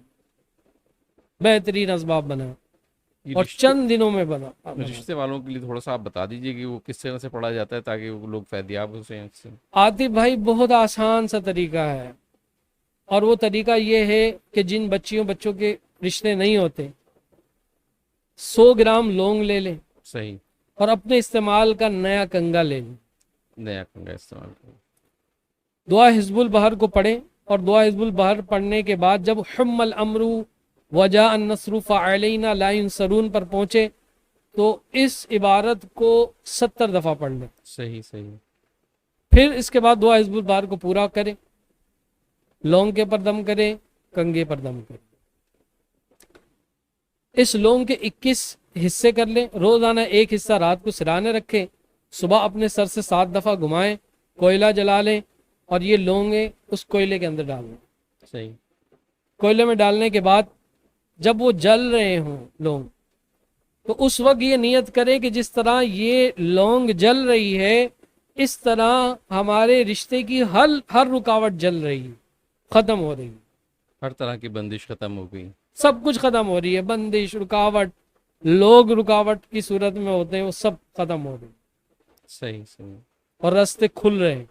بہترین اسباب بنا، یہ اور چند دنوں میں بنا۔ رشتے والوں کے لیے تھوڑا سا آپ بتا دیجئے کہ وہ کس طرح سے پڑھا جاتا ہے تاکہ وہ لوگ فیضیاب ہو سکیں اس سے۔ عاطف بھائی بہت آسان سا طریقہ ہے، اور وہ طریقہ یہ ہے کہ جن بچوں کے رشتے نہیں ہوتے 100 گرام لونگ لے لیں صحیح، اور اپنے استعمال کا نیا کنگا لے لیں، نیا کنگا استعمال کریں۔ دعا حزب البحر کو پڑھیں، اور دعا حزب البحر پڑھنے کے بعد جب حم الامر وجاء النصر فعلینا لا ینصرون پر پہنچے تو اس عبارت کو 70 دفعہ پڑھ لیں، صحیح صحیح، پھر اس کے بعد دعا حزب البحر کو پورا کریں، لونگ کے پر دم کریں، کنگے پر دم کریں۔ اس لونگ کے 21 حصے کر لیں، روزانہ ایک حصہ رات کو سرانے رکھیں، صبح اپنے سر سے 7 دفعہ گھمائیں، کوئلہ جلا لیں اور یہ لونگیں اس کوئلے کے اندر ڈال لیں۔ صحیح، کوئلے میں ڈالنے کے بعد جب وہ جل رہے ہوں لونگ تو اس وقت یہ نیت کریں کہ جس طرح یہ لونگ جل رہی ہے اس طرح ہمارے رشتے کی ہر رکاوٹ جل رہی ہے، ختم ہو رہی ہے، ہر طرح کی بندش ختم ہو گئی۔ سب کچھ ختم ہو رہی ہے، بندش، رکاوٹ، لوگ رکاوٹ کی صورت میں ہوتے ہیں وہ سب ختم ہو رہی ہے صحیح صحیح اور راستے کھل رہے ہیں۔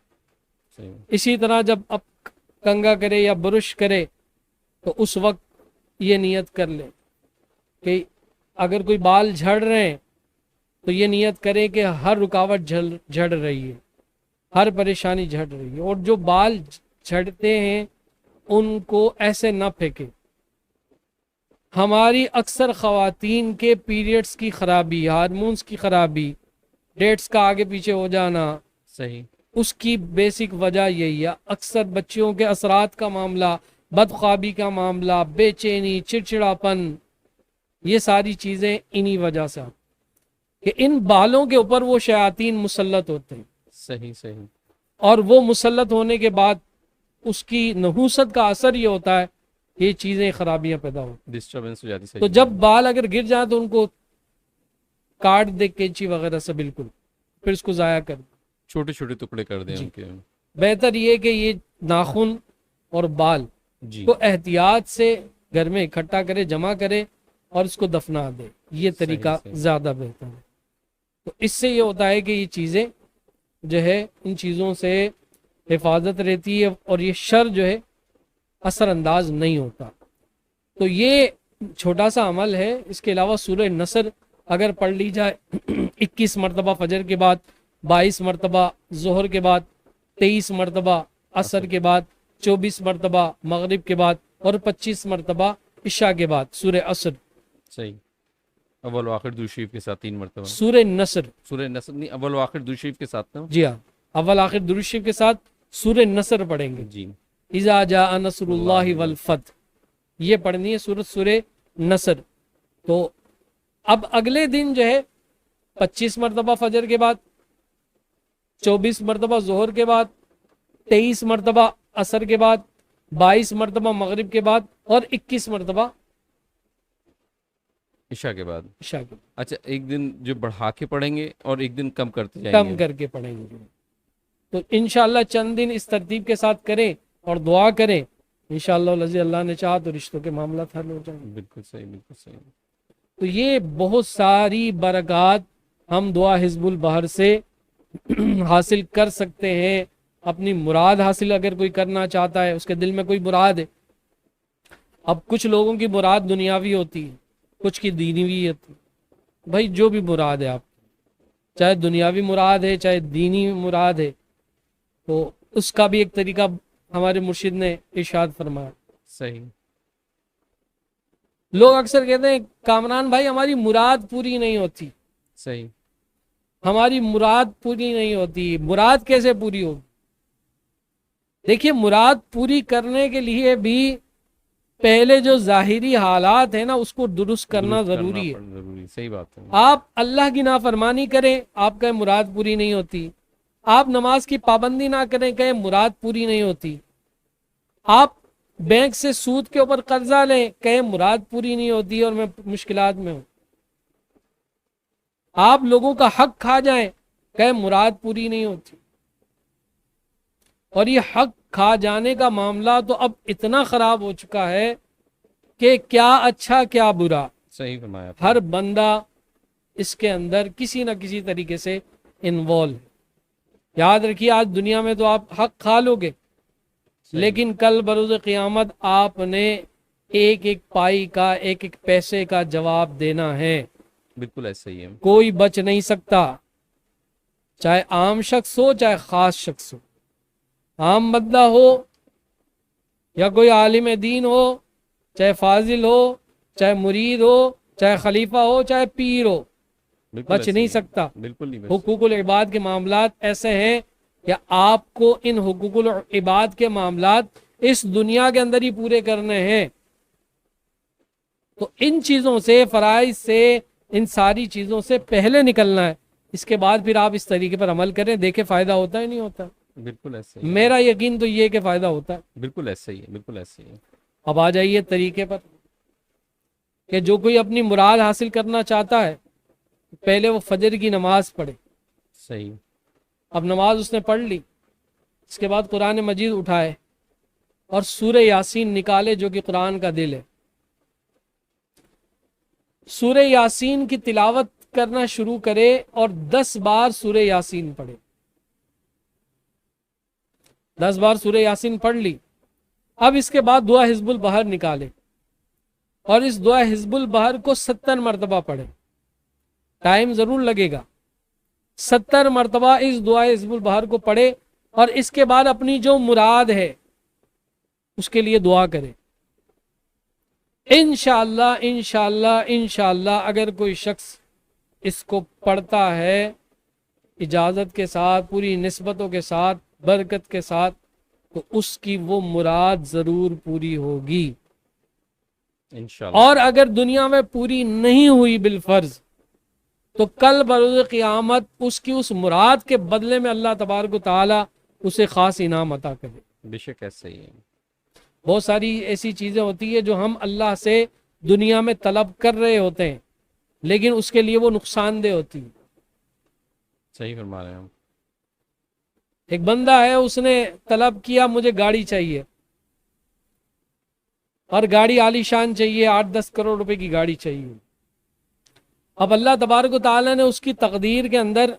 صحیح، اسی طرح جب اب کنگا کرے یا برش کرے تو اس وقت یہ نیت کر لے کہ اگر کوئی بال جھڑ رہے ہیں تو یہ نیت کرے کہ ہر رکاوٹ جھڑ رہی ہے، ہر پریشانی جھڑ رہی ہے، اور جو بال جھڑتے ہیں ان کو ایسے نہ پھینکے۔ ہماری اکثر خواتین کے پیریڈز کی خرابی، ہارمونز کی خرابی، ڈیٹس کا آگے پیچھے ہو جانا، صحیح، اس کی بیسک وجہ یہی ہے۔ اکثر بچیوں کے اثرات کا معاملہ، بدخوابی کا معاملہ، بے چینی، چڑچڑاپن، یہ ساری چیزیں انہی وجہ سے کہ ان بالوں کے اوپر وہ شیاطین مسلط ہوتے ہیں، صحیح صحیح، اور وہ مسلط ہونے کے بعد اس کی نحوست کا اثر یہ ہوتا ہے کہ یہ چیزیں خرابیاں پیدا ہوتی ڈسٹربنس ہو جاتی، ہیں۔ تو جب بال اگر گر جائیں تو ان کو کاٹ دے کینچی وغیرہ سے، بالکل، پھر اس کو ضائع کر دے۔ چھوٹے چھوٹے ٹکڑے کر دیں جی۔ ان کے۔ بہتر یہ کہ یہ ناخن اور بال جی، کو احتیاط سے گھر میں اکٹھا کرے، جمع کرے، اور اس کو دفنا دے، یہ طریقہ صحیح۔ زیادہ بہتر ہے۔ تو اس سے یہ ہوتا ہے کہ یہ چیزیں جو ہے ان چیزوں سے حفاظت رہتی ہے اور یہ شر جو ہے اثر انداز نہیں ہوتا۔ تو یہ چھوٹا سا عمل ہے۔ اس کے علاوہ سورہ نصر اگر پڑھ لی جائے 21 مرتبہ فجر کے بعد، 22 مرتبہ ظہر کے بعد، 23 مرتبہ عصر کے بعد، 24 مرتبہ مغرب کے بعد اور 25 مرتبہ عشاء کے بعد سورہ عصر، صحیح، اول و آخر درود شریف کے ساتھ 3 مرتبہ۔ سورہ نصر، سورہ نصر نہیں، اول و آخر درود شریف کے ساتھ نا؟ جی ہاں، اول آخر درود شریف کے ساتھ سورہ نصر پڑھیں گے، جی، اذا جاء نصر اللہ والفتح، یہ پڑھنی ہے سورہ نصر۔ تو اب اگلے دن جو ہے 25 مرتبہ فجر کے بعد، 24 مرتبہ ظہر کے بعد، 23 مرتبہ عصر کے بعد، 22 مرتبہ مغرب کے بعد اور 21 مرتبہ عشاء کے بعد۔ عشاء کے بعد، اچھا، ایک دن جو بڑھا کے پڑھیں گے اور ایک دن کم کرتے جائیں گے؟ کم کر کے پڑھیں گے۔ تو انشاءاللہ چند دن اس ترتیب کے ساتھ کریں اور دعا کریں، انشاءاللہ الذی اللہ نے چاہا تو رشتوں کے معاملات حل ہو جائیں گے۔ بالکل صحیح، بالکل صحیح۔ تو یہ بہت ساری برکات ہم دعا حزب البحر سے حاصل کر سکتے ہیں۔ اپنی مراد حاصل اگر کوئی کرنا چاہتا ہے، اس کے دل میں کوئی مراد ہے، اب کچھ لوگوں کی مراد دنیاوی ہوتی ہے، کچھ کی دینی بھی ہوتی ہے، بھائی جو بھی مراد ہے آپ کی، چاہے دنیاوی مراد ہے چاہے دینی مراد ہے، تو اس کا بھی ایک طریقہ ہمارے مرشد نے ارشاد فرمایا۔ صحیح، لوگ اکثر کہتے ہیں کامران بھائی ہماری مراد پوری نہیں ہوتی، صحیح، ہماری مراد پوری نہیں ہوتی۔ مراد کیسے پوری ہوگی؟ دیکھیے، مراد پوری کرنے کے لیے بھی پہلے جو ظاہری حالات ہیں نا اس کو درست کرنا ضروری ہے۔ ضروری، صحیح بات ہے۔ آپ اللہ کی نافرمانی کریں، آپ کا مراد پوری نہیں ہوتی۔ آپ نماز کی پابندی نہ کریں، کہیں مراد پوری نہیں ہوتی۔ آپ بینک سے سود کے اوپر قرضہ لیں، کہیں مراد پوری نہیں ہوتی اور میں مشکلات میں ہوں۔ آپ لوگوں کا حق کھا جائیں، کہیں مراد پوری نہیں ہوتی۔ اور یہ حق کھا جانے کا معاملہ تو اب اتنا خراب ہو چکا ہے کہ کیا اچھا کیا برا، صحیح فرمایا آپ نے۔ ہر بندہ اس کے اندر کسی نہ کسی طریقے سے انوالو ہے۔ یاد رکھیے، آج دنیا میں تو آپ حق کھا لو گے، لیکن کل بروز قیامت آپ نے ایک ایک پائی کا، ایک ایک پیسے کا جواب دینا ہے۔ بالکل ایسا ہی ہے۔ کوئی بچ نہیں سکتا، چاہے عام شخص ہو چاہے خاص شخص ہو، عام بندہ ہو یا کوئی عالم دین ہو، چاہے فاضل ہو چاہے مرید ہو، چاہے خلیفہ ہو چاہے پیر ہو، بالکل بچ ایسا نہیں ہی ہے۔ سکتا۔ بالکل نہیں بچ حقوق العباد کے معاملات ایسے ہیں کہ آپ کو ان حقوق العباد کے معاملات اس دنیا کے اندر ہی پورے کرنے ہیں۔ تو ان چیزوں سے، فرائض سے، ان ساری چیزوں سے پہلے نکلنا ہے، اس کے بعد پھر آپ اس طریقے پر عمل کریں، دیکھیں فائدہ ہوتا ہے نہیں ہوتا۔ بالکل ایسا ہی ہے۔ میرا یقین تو یہ ہے کہ فائدہ ہوتا ہے۔ بالکل ایسا ہی ہے، بالکل ایسا ہی ہے۔ اب آ جائیے طریقے پر کہ جو کوئی اپنی مراد حاصل کرنا چاہتا ہے، پہلے وہ فجر کی نماز پڑھے۔ صحیح، اب نماز اس نے پڑھ لی، اس کے بعد قرآن مجید اٹھائے اور سورہ یاسین نکالے جو کہ قرآن کا دل ہے۔ سورہ یاسین کی تلاوت کرنا شروع کرے اور 10 بار سورہ یاسین پڑھے۔ 10 بار سورہ یاسین پڑھ لی۔ اب اس کے بعد دعا حزب البحر نکالے اور اس دعا حزب البحر کو 70 مرتبہ پڑھے۔ ٹائم ضرور لگے گا، 70 مرتبہ اس دعا حزب البحر کو پڑھے اور اس کے بعد اپنی جو مراد ہے اس کے لیے دعا کرے۔ انشاءاللہ انشاءاللہ انشاءاللہ اگر کوئی شخص اس کو پڑھتا ہے اجازت کے ساتھ، پوری نسبتوں کے ساتھ، برکت کے ساتھ، تو اس کی وہ مراد ضرور پوری ہوگی۔ انشاءاللہ۔ اور اگر دنیا میں پوری نہیں ہوئی بالفرض، تو کل بروز قیامت اس کی اس مراد کے بدلے میں اللہ تبارک و تعالی اسے خاص انعام عطا کرے۔ بے شک ایسا ہی ہے۔ بہت ساری ایسی چیزیں ہوتی ہیں جو ہم اللہ سے دنیا میں طلب کر رہے ہوتے ہیں، لیکن اس کے لیے وہ نقصان دہ ہوتی ہے۔ صحیح فرما رہے ہیں ہم۔ ایک بندہ ہے، اس نے طلب کیا مجھے گاڑی چاہیے، اور گاڑی عالی شان چاہیے، 8-10 کروڑ روپے کی گاڑی چاہیے. اب اللہ تبارک و تعالیٰ نے اس کی تقدیر کے اندر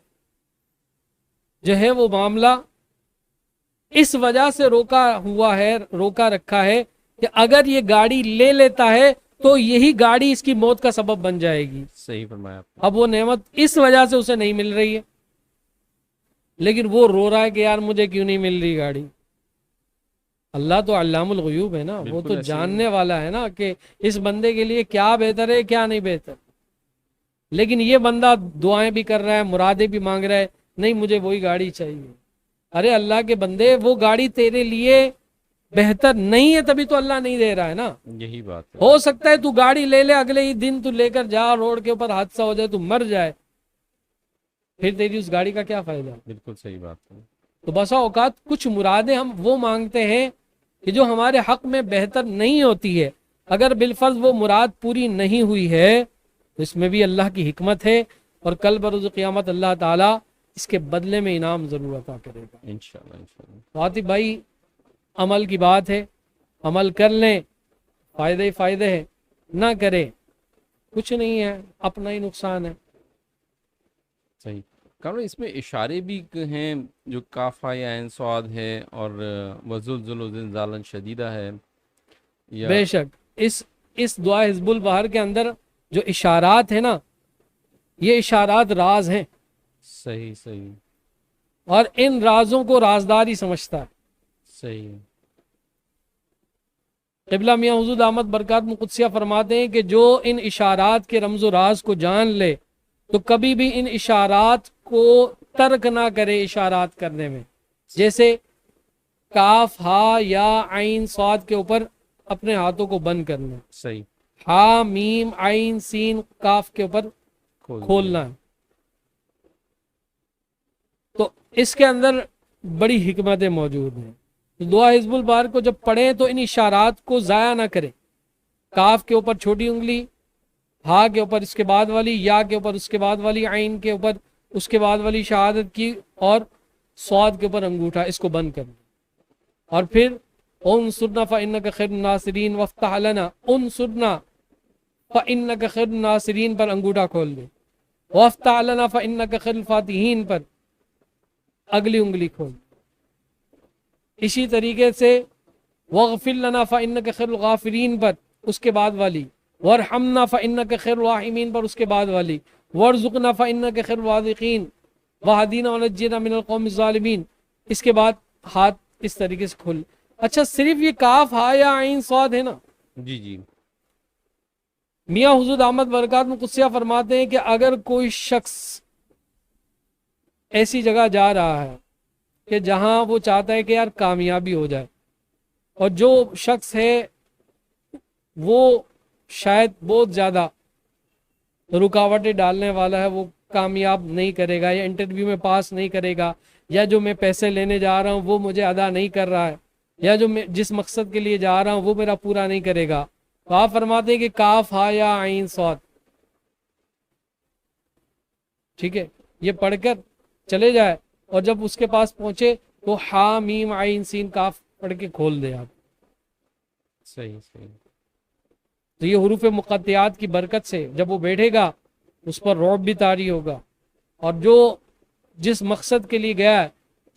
جو ہے وہ معاملہ اس وجہ سے روکا رکھا ہے کہ اگر یہ گاڑی لے لیتا ہے تو یہی گاڑی اس کی موت کا سبب بن جائے گی. صحیح فرمایا آپ نے. اب وہ نعمت اس وجہ سے اسے نہیں مل رہی ہے، لیکن وہ رو رہا ہے کہ یار مجھے کیوں نہیں مل رہی گاڑی. اللہ تو علام الغیوب ہے نا، وہ بالکل تو ایسے ہی. جاننے والا ہے نا کہ اس بندے کے لیے کیا بہتر ہے کیا نہیں بہتر. لیکن یہ بندہ دعائیں بھی کر رہا ہے، مرادیں بھی مانگ رہا ہے، نہیں مجھے وہی گاڑی چاہیے. ارے اللہ کے بندے، وہ گاڑی تیرے لیے بہتر نہیں ہے تبھی تو اللہ نہیں دے رہا ہے نا. یہی بات ہے. ہو سکتا ہے تو گاڑی لے لے، اگلے ہی دن تو لے کر جا، روڈ کے اوپر حادثہ ہو جائے، تو مر جائے، پھر تیری اس گاڑی کا کیا فائدہ. بالکل صحیح بات ہے. تو بسا اوقات کچھ مرادیں ہم وہ مانگتے ہیں کہ جو ہمارے حق میں بہتر نہیں ہوتی ہے. اگر بالفرض وہ مراد پوری نہیں ہوئی ہے تو اس میں بھی اللہ کی حکمت ہے، اور کل بروز قیامت اللہ تعالیٰ اس کے بدلے میں انعام ضرور عطا کرے گا. انشاءاللہ انشاءاللہ. عاطف بھائی، عمل کی بات ہے، عمل کر لیں، فائدے ہی فائدے ہیں، نہ کریں کچھ نہیں ہے، اپنا ہی نقصان ہے. صحیح. کامران اس میں اشارے بھی ہیں، جو کافہ یا عین صاد ہے، اور وزلزل و زلزالا شدیدہ ہے. بے شک اس دعا حزب البحر کے اندر جو اشارات ہیں نا، یہ اشارات راز ہیں، صحیح صحیح اور ان رازوں کو رازدار ہی سمجھتا ہے. صحیح. قبلہ میاں حضور احمد برکات قدسیہ فرماتے ہیں کہ جو ان اشارات کے رمز و راز کو جان لے تو کبھی بھی ان اشارات کو ترک نہ کرے اشارات کرنے میں. جیسے کاف ہا یا عین صاد کے اوپر اپنے ہاتھوں کو بند کرنا، صحیح. ہا میم عین سین کاف کے اوپر کھولنا ہے. تو اس کے اندر بڑی حکمتیں موجود ہیں. دعا حزب البحر کو جب پڑھیں تو ان اشارات کو ضائع نہ کریں. کاف کے اوپر چھوٹی انگلی، ہا کے اوپر اس کے بعد والی، یا کے اوپر اس کے بعد والی، عین کے اوپر اس کے بعد والی شہادت کی، اور صاد کے اوپر انگوٹھا، اس کو بند کرنا. اور پھر انصرنا فإنک خیر الناصرین وافتح لنا، انصرنا فإنک خیر الناصرین پر انگوٹھا کھول دے، وافتح لنا فإنک خیر الفاتحین پر اگلی انگلی کھول. اسی طریقے سے وغفر لنا فإنک خیر الغافرین پر اس کے بعد والی، وارحمنا فإنک خیر الراحمین پر اس کے بعد والی، وارزقنا فإنک خیر الرازقین وہدینا ونجینا من القوم الظالمین، اس کے بعد ہاتھ اس طریقے سے کھول. اچھا، صرف یہ کاف ہا یا عین صاد ہے نا. جی جی. میاں حضور احمد برکات قدسیہ فرماتے ہیں کہ اگر کوئی شخص ایسی جگہ جا رہا ہے کہ جہاں وہ چاہتا ہے کہ یار کامیابی ہو جائے، اور جو شخص ہے وہ شاید بہت زیادہ رکاوٹیں ڈالنے والا ہے، وہ کامیاب نہیں کرے گا، یا انٹرویو میں پاس نہیں کرے گا، یا جو میں پیسے لینے جا رہا ہوں وہ مجھے ادا نہیں کر رہا ہے، یا جو میں جس مقصد کے لیے جا رہا ہوں وہ میرا پورا نہیں کرے گا، تو آپ فرماتے ہیں کہ کاف ہا یا عین صاد، ٹھیک ہے، یہ پڑھ کر چلے جائے، اور جب اس کے پاس پہنچے تو ہا میم عین سین کاف پڑھ کے کھول دے آپ. صحیح صحیح. تو یہ حروف مقطعات کی برکت سے جب وہ بیٹھے گا اس پر رعب بھی طاری ہوگا، اور جو جس مقصد کے لیے گیا ہے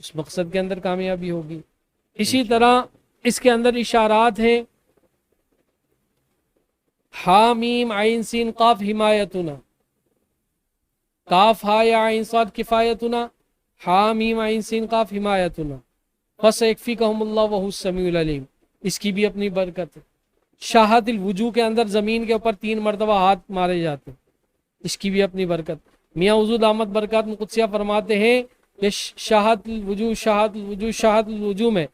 اس مقصد کے اندر کامیابی ہوگی. اسی طرح اس کے اندر اشارات ہیں، ہا میم عین سین قاف حمایتنا، کاف ہا یا عین صاد کفایتنا، ہا میم عین سین قاف حمایتنا، فسیکفیکہم اللہ وہو السمیع العلیم، اس کی بھی اپنی برکت ہے. شاہت الوجوہ کے اندر زمین کے اوپر 3 مرتبہ ہاتھ مارے جاتے ہیں، اس کی بھی اپنی برکت. میاں حضور احمد برکات قدسیہ فرماتے ہیں کہ شاہت الوجوہ شاہت الوجوہ شاہت الوجوہ میں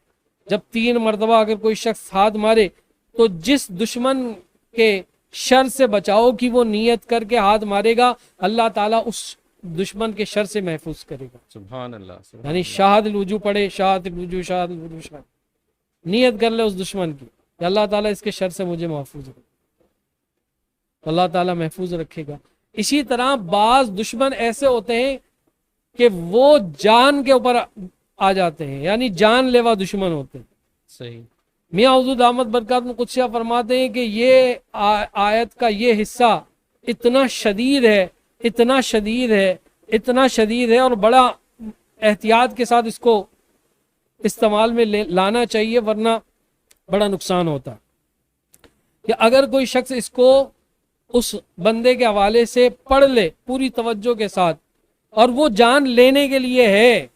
جب 3 مرتبہ اگر کوئی شخص ہاتھ مارے تو جس دشمن کے شر سے بچاؤ کی وہ نیت کر کے ہاتھ مارے گا، اللہ تعالیٰ اس دشمن کے شر سے محفوظ کرے گا. سبحان اللہ. سبحان یعنی اللہ. شاہد الوجوہ پڑھے، شاہد الوجوہ شاہد الوجوہ شاہد، نیت کر لے اس دشمن کی کہ اللہ تعالیٰ اس کے شر سے مجھے محفوظ رکھے، اللہ تعالیٰ محفوظ رکھے گا. اسی طرح بعض دشمن ایسے ہوتے ہیں کہ وہ جان کے اوپر آ جاتے ہیں، یعنی جان لیوا دشمن ہوتے ہیں. صحیح. میاں حضور دامت برکات قدسیہ فرماتے ہیں کہ یہ آیت کا یہ حصہ اتنا شدید ہے، اتنا شدید ہے، اتنا شدید ہے، اور بڑا احتیاط کے ساتھ اس کو استعمال میں لانا چاہیے، ورنہ بڑا نقصان ہوتا کہ اگر کوئی شخص اس کو اس بندے کے حوالے سے پڑھ لے پوری توجہ کے ساتھ، اور وہ جان لینے کے لیے ہے،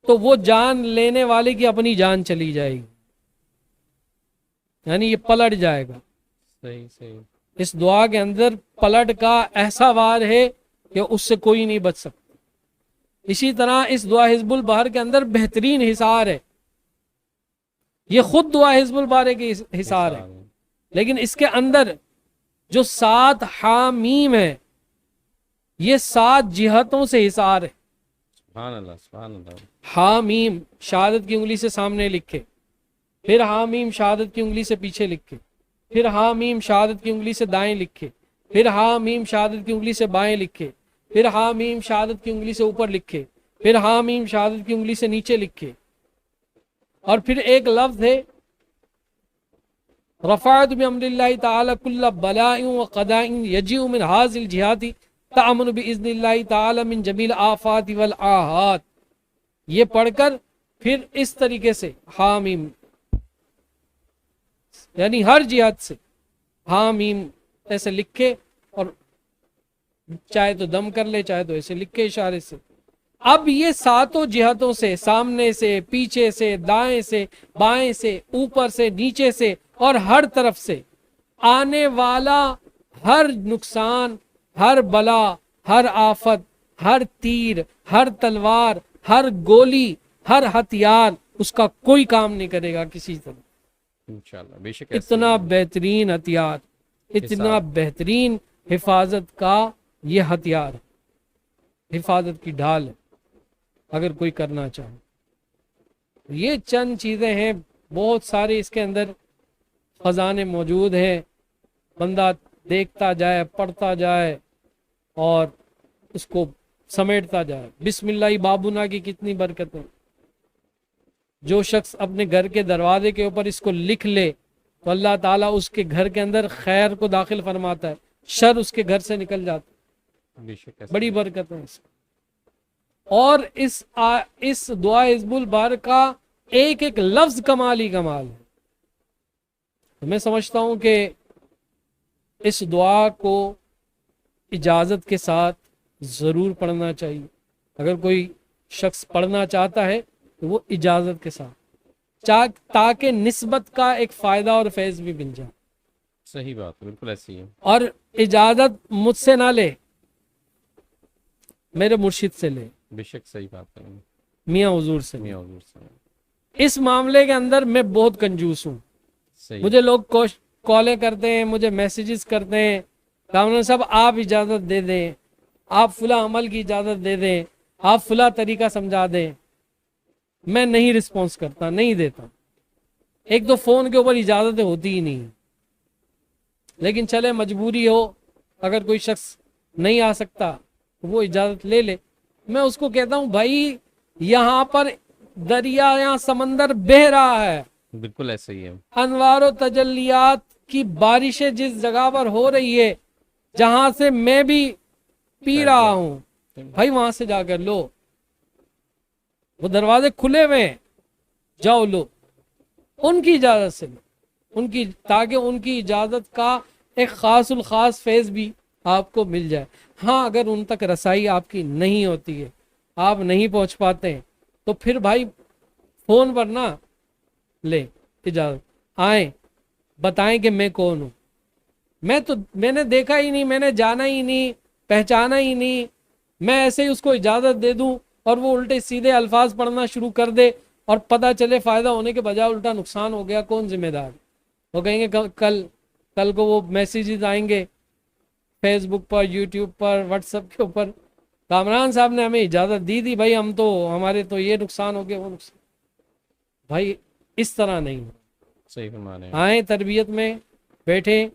تو وہ جان لینے والے کی اپنی جان چلی جائے گی، یعنی یہ پلٹ جائے گا۔ صحیح صحیح، اس دعا کے اندر پلٹ کا ایسا وار ہے کہ اس سے کوئی نہیں بچ سکتا۔ اسی طرح اس دعا حزب البحر کے اندر بہترین حصار ہے، یہ خود دعا حزب البحر کی حصار ہے، لیکن اس کے اندر جو 7 حامیم ہے، یہ 7 جہتوں سے حصار ہے۔ سبحان اللہ سبحان اللہ۔ حامیم شہادت کی انگلی سے سامنے لکھے، پھر حامیم شہادت کی انگلی سے پیچھے لکھے، پھر حامیم شہادت کی انگلی سے دائیں لکھے، پھر حامیم شہادت کی انگلی سے بائیں لکھے، پھر حامیم شہادت کی انگلی سے اوپر لکھے، پھر حامیم شہادت کی انگلی سے نیچے لکھے، اور پھر ایک لفظ ہے رفعت بامر اللہ تعالی کل بلاء و قضاء یجیء من حاذ الجہات تأمن باذن اللہ تعالی من جمیع الآفات والآہات۔ یہ پڑھ کر پھر اس طریقے سے حامیم، یعنی ہر جہت سے حامیم ایسے لکھے، اور چاہے تو دم کر لے، چاہے تو ایسے لکھے اشارے سے۔ اب یہ 7 جہتوں سے، سامنے سے، پیچھے سے، دائیں سے، بائیں سے، اوپر سے، نیچے سے، اور ہر طرف سے آنے والا ہر نقصان، ہر بلا، ہر آفت، ہر تیر، ہر تلوار، ہر گولی، ہر ہتھیار اس کا کوئی کام نہیں کرے گا کسی طرح۔ انشاءاللہ بے شک ایسے اتنا ہی۔ بہترین ہتھیار، اتنا بہترین حفاظت کا یہ ہتھیار ہے، حفاظت کی ڈھال ہے اگر کوئی کرنا چاہے۔ یہ چند چیزیں ہیں، بہت سارے اس کے اندر خزانے موجود ہیں، بندہ دیکھتا جائے، پڑھتا جائے اور اس کو سمیٹتا جائے۔ بسم اللہ بابونا کی کتنی برکتیں، جو شخص اپنے گھر کے دروازے کے اوپر اس کو لکھ لے تو اللہ تعالیٰ اس کے گھر کے اندر خیر کو داخل فرماتا ہے، شر اس کے گھر سے نکل جاتا ہے، بے شک ایسے بڑی برکت ہے اس میں۔ اور اس دعا حزب البحر کا ایک ایک لفظ کمال ہی کمال ہے۔ تو میں سمجھتا ہوں کہ اس دعا کو اجازت کے ساتھ ضرور پڑھنا چاہیے، اگر کوئی شخص پڑھنا چاہتا ہے تو وہ اجازت کے ساتھ، تاکہ نسبت کا ایک فائدہ اور فیض بھی مل جائے۔ صحیح بات ہے، بالکل ایسی ہے۔ اور اجازت مجھ سے نہ لے، میرے مرشد سے لے، بے شک صحیح بات ہے، میاں حضور سے لے۔ میاں حضور سے۔ اس معاملے کے اندر میں بہت کنجوس ہوں، صحیح، مجھے لوگ کالیں کرتے ہیں، مجھے میسیجز کرتے ہیں، کامران صاحب آپ اجازت دے دیں، آپ فلاں عمل کی اجازت دے دیں، آپ فلاں طریقہ سمجھا دیں، میں نہیں رسپانس کرتا، نہیں دیتا۔ ایک تو فون کے اوپر اجازتیں ہوتی ہی نہیں، لیکن چلے مجبوری ہو، اگر کوئی شخص نہیں آ سکتا وہ اجازت لے لے۔ میں اس کو کہتا ہوں بھائی یہاں پر دریا یا سمندر بہہ رہا ہے، بالکل ایسے ہی ہے۔ انوار و تجلیات کی بارشیں جس جگہ پر ہو رہی ہے، جہاں سے میں بھی پی رہا ہوں، بھائی وہاں سے جا کر لو، وہ دروازے کھلے ہوئے ہیں، جاؤ لو، ان کی اجازت سے لو، تاکہ ان کی اجازت کا ایک خاص الخاص فیض بھی آپ کو مل جائے۔ ہاں اگر ان تک رسائی آپ کی نہیں ہوتی ہے، آپ نہیں پہنچ پاتے ہیں، تو پھر بھائی فون پر نہ لے اجازت، آئیں بتائیں کہ میں کون ہوں، میں نے دیکھا ہی نہیں، میں نے جانا ہی نہیں، پہچانا ہی نہیں، میں ایسے ہی اس کو اجازت دے دوں اور وہ الٹے سیدھے الفاظ پڑھنا شروع کر دے اور پتہ چلے فائدہ ہونے کے بجائے الٹا نقصان ہو گیا، کون ذمہ دار؟ وہ کہیں گے کل کو وہ میسیجز آئیں گے فیس بک پر، یوٹیوب پر، واٹس ایپ کے اوپر، کامران صاحب نے ہمیں اجازت دی تھی بھائی، ہمارے تو یہ نقصان ہو گیا، وہ نقصان۔ بھائی اس طرح نہیں، صحیح فرما رہے ہیں۔ آئیں تربیت میں بیٹھیں،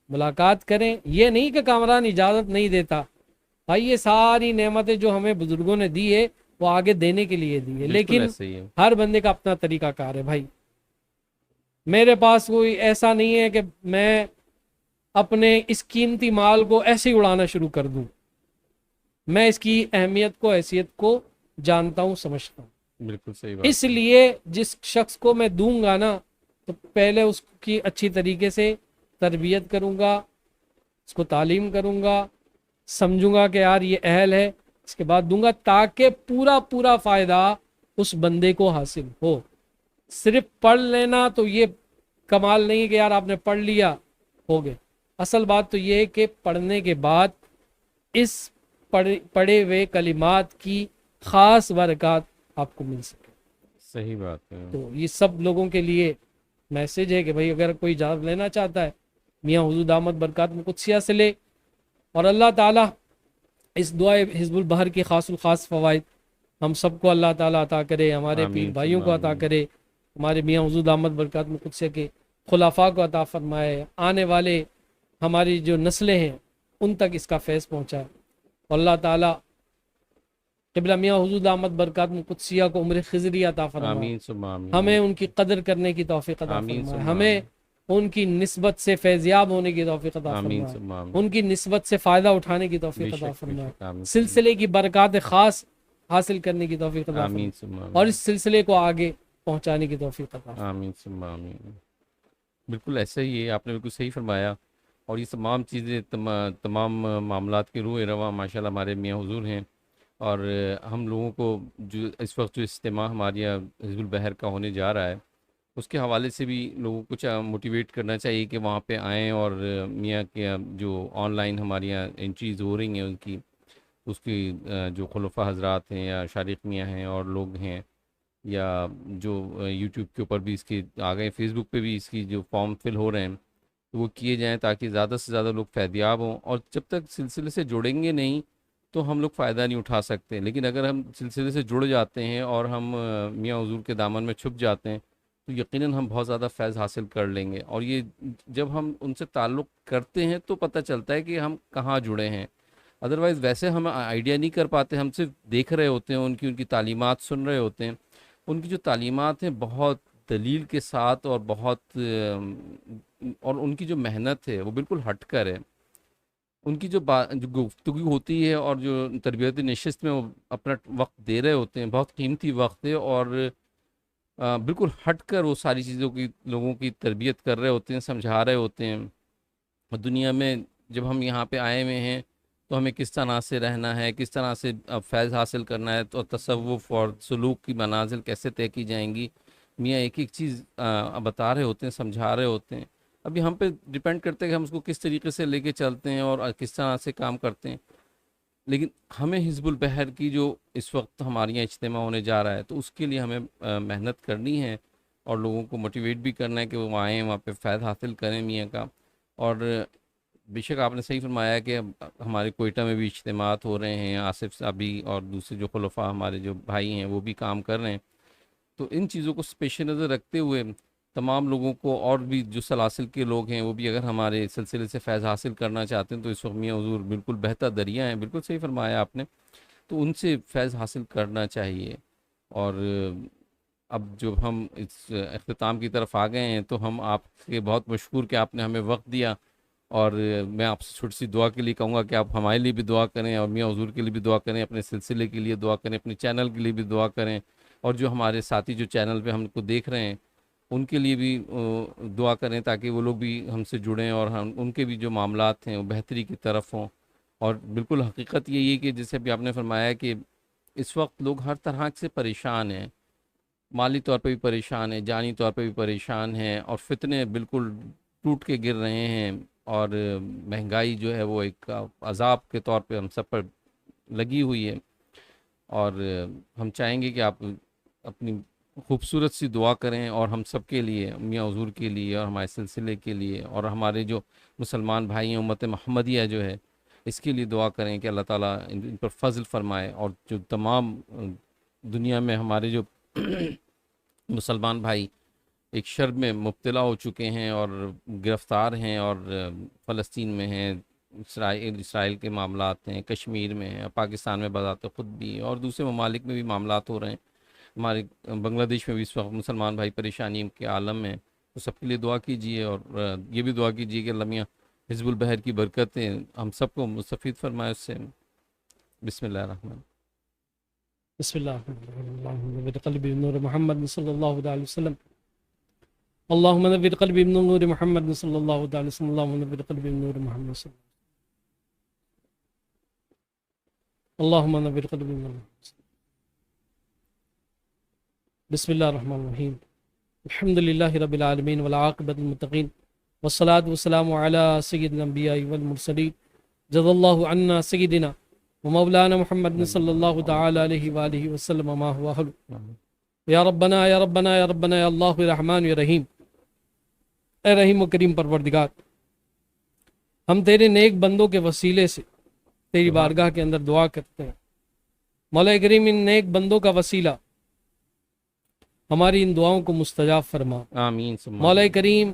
ملاقات کریں، یہ نہیں کہ کامران اجازت نہیں دیتا، بھائی یہ ساری نعمتیں جو ہمیں بزرگوں نے دی ہے وہ آگے دینے کے لیے دی ہے، بالکل لیکن ایسے ہی ہے۔ ہر بندے کا اپنا طریقہ کار ہے بھائی، میرے پاس کوئی ایسا نہیں ہے کہ میں اپنے اس قیمتی مال کو ایسے ہی اڑانا شروع کر دوں. میں اس کی اہمیت کو حیثیت کو جانتا ہوں, سمجھتا ہوں. بالکل صحیح بات اس ہے. لیے جس شخص کو میں دوں گا نا تو پہلے اس کی اچھی طریقے سے تربیت کروں گا, اس کو تعلیم کروں گا, سمجھوں گا کہ یار یہ اہل ہے, اس کے بعد دوں گا تاکہ پورا فائدہ اس بندے کو حاصل ہو. صرف پڑھ لینا تو یہ کمال نہیں ہے کہ یار آپ نے پڑھ لیا ہو گئے. اصل بات تو یہ ہے کہ پڑھنے کے بعد اس پڑھے ہوئے کلمات کی خاص برکات آپ کو مل سکے. صحیح بات ہے. تو یہ سب لوگوں کے لیے میسج ہے کہ بھائی اگر کوئی اجازت لینا چاہتا ہے میاں حضور دامت برکات میں قدسیہ سے لے. اور اللہ تعالیٰ اس دعائے حزب البحر کی خاص الخاص فوائد ہم سب کو اللہ تعالیٰ عطا کرے, ہمارے پیر آمین بھائیوں ثم کو عطا آمین. کرے, ہمارے میاں حضور دامت برکات میں قدسیہ کے خلفاء کو عطا فرمائے, آنے والے ہماری جو نسلیں ہیں ان تک اس کا فیض پہنچائے. اور اللہ تعالیٰ قبلہ میاں حضور دامت برکات میں قدسیہ کو عمر خضری عطا فرمائے, آمین ثم آمین. ہمیں ان کی قدر کرنے کی توفیق عطا آمین فرمائے, ثم ہمیں آمین. ان کی نسبت سے فیضیاب ہونے کی توفیق عطا آمین فرمائے, ثم آمین. ان کی نسبت سے فائدہ اٹھانے کی بے توفیق عطا شک بے فرمائے, شک. آمین سلسلے کی برکات خاص حاصل کرنے کی توفیق عطا فرمائے, آمین ثم اور آمین. اس سلسلے کو آگے پہنچانے کی توفیق عطا فرمائے. آمین ثم آمین. بالکل ایسا ہی ہے, آپ نے بالکل صحیح فرمایا. اور یہ تمام چیزیں تمام معاملات کے روح رواں ماشاءاللہ ہمارے میاں حضور ہیں. اور ہم لوگوں کو جو اس وقت جو اجتماع ہمارے یہاں حزب البحر کا ہونے جا رہا ہے اس کے حوالے سے بھی لوگوں کو موٹیویٹ کرنا چاہیے کہ وہاں پہ آئیں, اور میاں کے جو آن لائن ہمارے یہاں انٹریز ہو رہی ہیں ان کی اس کی جو خلفاء حضرات ہیں یا شارق میاں ہیں اور لوگ ہیں, یا جو یوٹیوب کے اوپر بھی اس کے آ گئے, فیس بک پہ بھی اس کی جو فارم فل ہو رہے ہیں تو وہ کیے جائیں تاکہ زیادہ سے زیادہ لوگ فیضیاب ہوں. اور جب تک سلسلے سے جڑیں گے نہیں تو ہم لوگ فائدہ نہیں اٹھا سکتے, لیکن اگر ہم سلسلے سے جڑ جاتے ہیں اور ہم میاں حضور کے دامن میں چھپ جاتے ہیں تو یقیناً ہم بہت زیادہ فیض حاصل کر لیں گے. اور یہ جب ہم ان سے تعلق کرتے ہیں تو پتہ چلتا ہے کہ ہم کہاں جڑے ہیں. ادروائز ویسے ہم آئیڈیا نہیں کر پاتے, ہم صرف دیکھ رہے ہوتے ہیں ان کی تعلیمات سن رہے ہوتے ہیں. ان کی جو تعلیمات ہیں بہت دلیل کے ساتھ اور بہت اور ان کی جو محنت ہے وہ بالکل ہٹ کر ہے. ان کی جو جو گفتگو ہوتی ہے اور جو تربیتی نشست میں وہ اپنا وقت دے رہے ہوتے ہیں, بہت قیمتی وقت ہے, اور بالکل ہٹ کر وہ ساری چیزوں کی لوگوں کی تربیت کر رہے ہوتے ہیں, سمجھا رہے ہوتے ہیں. اور دنیا میں جب ہم یہاں پہ آئے ہوئے ہیں تو ہمیں کس طرح سے رہنا ہے, کس طرح سے فیض حاصل کرنا ہے, تو تصوف اور سلوک کی منازل کیسے طے کی جائیں گی, میاں ایک ایک چیز بتا رہے ہوتے ہیں, سمجھا رہے ہوتے ہیں. ابھی ہم پہ ڈیپینڈ کرتے ہیں کہ ہم اس کو کس طریقے سے لے کے چلتے ہیں اور کس طرح سے کام کرتے ہیں. لیکن ہمیں حزب البحر کی جو اس وقت ہمارے یہاں اجتماع ہونے جا رہا ہے تو اس کے لیے ہمیں محنت کرنی ہے اور لوگوں کو موٹیویٹ بھی کرنا ہے کہ وہ آئیں, وہاں پہ فائدہ حاصل کریں میاں کا. اور بے شک آپ نے صحیح فرمایا کہ ہمارے کوئٹہ میں بھی اجتماعات ہو رہے ہیں, آصف صاحب بھی اور دوسرے جو خلفاء ہمارے جو بھائی ہیں وہ بھی کام کر رہے ہیں. تو ان چیزوں کو پیش نظر رکھتے ہوئے تمام لوگوں کو, اور بھی جو سلاسل کے لوگ ہیں وہ بھی اگر ہمارے سلسلے سے فیض حاصل کرنا چاہتے ہیں تو اس وقت میاں حضور بالکل بہتر دریا ہیں, بالکل صحیح فرمایا آپ نے, تو ان سے فیض حاصل کرنا چاہیے. اور اب جب ہم اس اختتام کی طرف آ گئے ہیں تو ہم آپ کے بہت مشکور کہ آپ نے ہمیں وقت دیا, اور میں آپ سے چھوٹی سی دعا کے لیے کہوں گا کہ آپ ہمارے لیے بھی دعا کریں اور میاں حضور کے لیے بھی دعا کریں, اپنے سلسلے کے لیے دعا کریں, اپنے چینل کے لیے بھی دعا کریں, اور جو ہمارے ساتھی جو چینل پہ ہم کو دیکھ رہے ہیں ان کے لیے بھی دعا کریں تاکہ وہ لوگ بھی ہم سے جڑیں اور ہم ان کے بھی جو معاملات ہیں وہ بہتری کی طرف ہوں. اور بالکل حقیقت یہی ہے کہ جیسے ابھی آپ نے فرمایا کہ اس وقت لوگ ہر طرح سے پریشان ہیں, مالی طور پہ بھی پریشان ہیں, جانی طور پہ بھی پریشان ہیں, اور فتنے بالکل ٹوٹ کے گر رہے ہیں, اور مہنگائی جو ہے وہ ایک عذاب کے طور پہ ہم سب پر لگی ہوئی ہے. اور ہم چاہیں گے کہ آپ اپنی خوبصورت سی دعا کریں اور ہم سب کے لیے, میاں حضور کے لیے اور ہمارے سلسلے کے لیے اور ہمارے جو مسلمان بھائی ہیں امت محمدیہ جو ہے اس کے لیے دعا کریں کہ اللہ تعالیٰ ان پر فضل فرمائے. اور جو تمام دنیا میں ہمارے جو مسلمان بھائی ایک شر میں مبتلا ہو چکے ہیں اور گرفتار ہیں, اور فلسطین میں ہیں, اسرائیل کے معاملات ہیں, کشمیر میں ہیں, پاکستان میں بذات خود بھی, اور دوسرے ممالک میں بھی معاملات ہو رہے ہیں, ہمارے بنگلہ دیش میں بھی اس وقت مسلمان بھائی پریشانی کے عالم میں, تو سب کے لیے دعا کیجیے، اور یہ بھی دعا کیجیے کہ اللہ میاں حزب البحر کی برکتیں ہم سب کو مستفید فرمائے اس سے۔ بسم اللہ الرحمن۔ بسم اللہ اللہم نور قلبی بنور محمد صلی اللہ علیہ وسلم، اللہم نور قلبی بنور محمد صلی اللہ علیہ وسلم، اللہم نور قلبی بنور محمد صلی اللہ، اللہم نور قلبی بنور محمد۔ بسم اللہ الرحمن الرحیم، الحمدللہ رب العالمین والعاقبۃ للمتقین والصلاة والسلام علی سید الانبیاء والمرسلین، جزا اللہ عنا سیدنا ومولانا محمد صلی اللہ تعالی علیہ وآلہ وسلم ما هو اہل۔ یا ربنا یا ربنا یا ربنا یا اللہ رحمان یا رحیم، اے رحیم و کریم پروردگار، ہم تیرے نیک بندوں کے وسیلے سے تیری بارگاہ کے اندر دعا کرتے ہیں، مولا کریم ان نیک بندوں کا وسیلہ ہماری ان دعاؤں کو مستجاب فرما۔ آمین ثم مولا کریم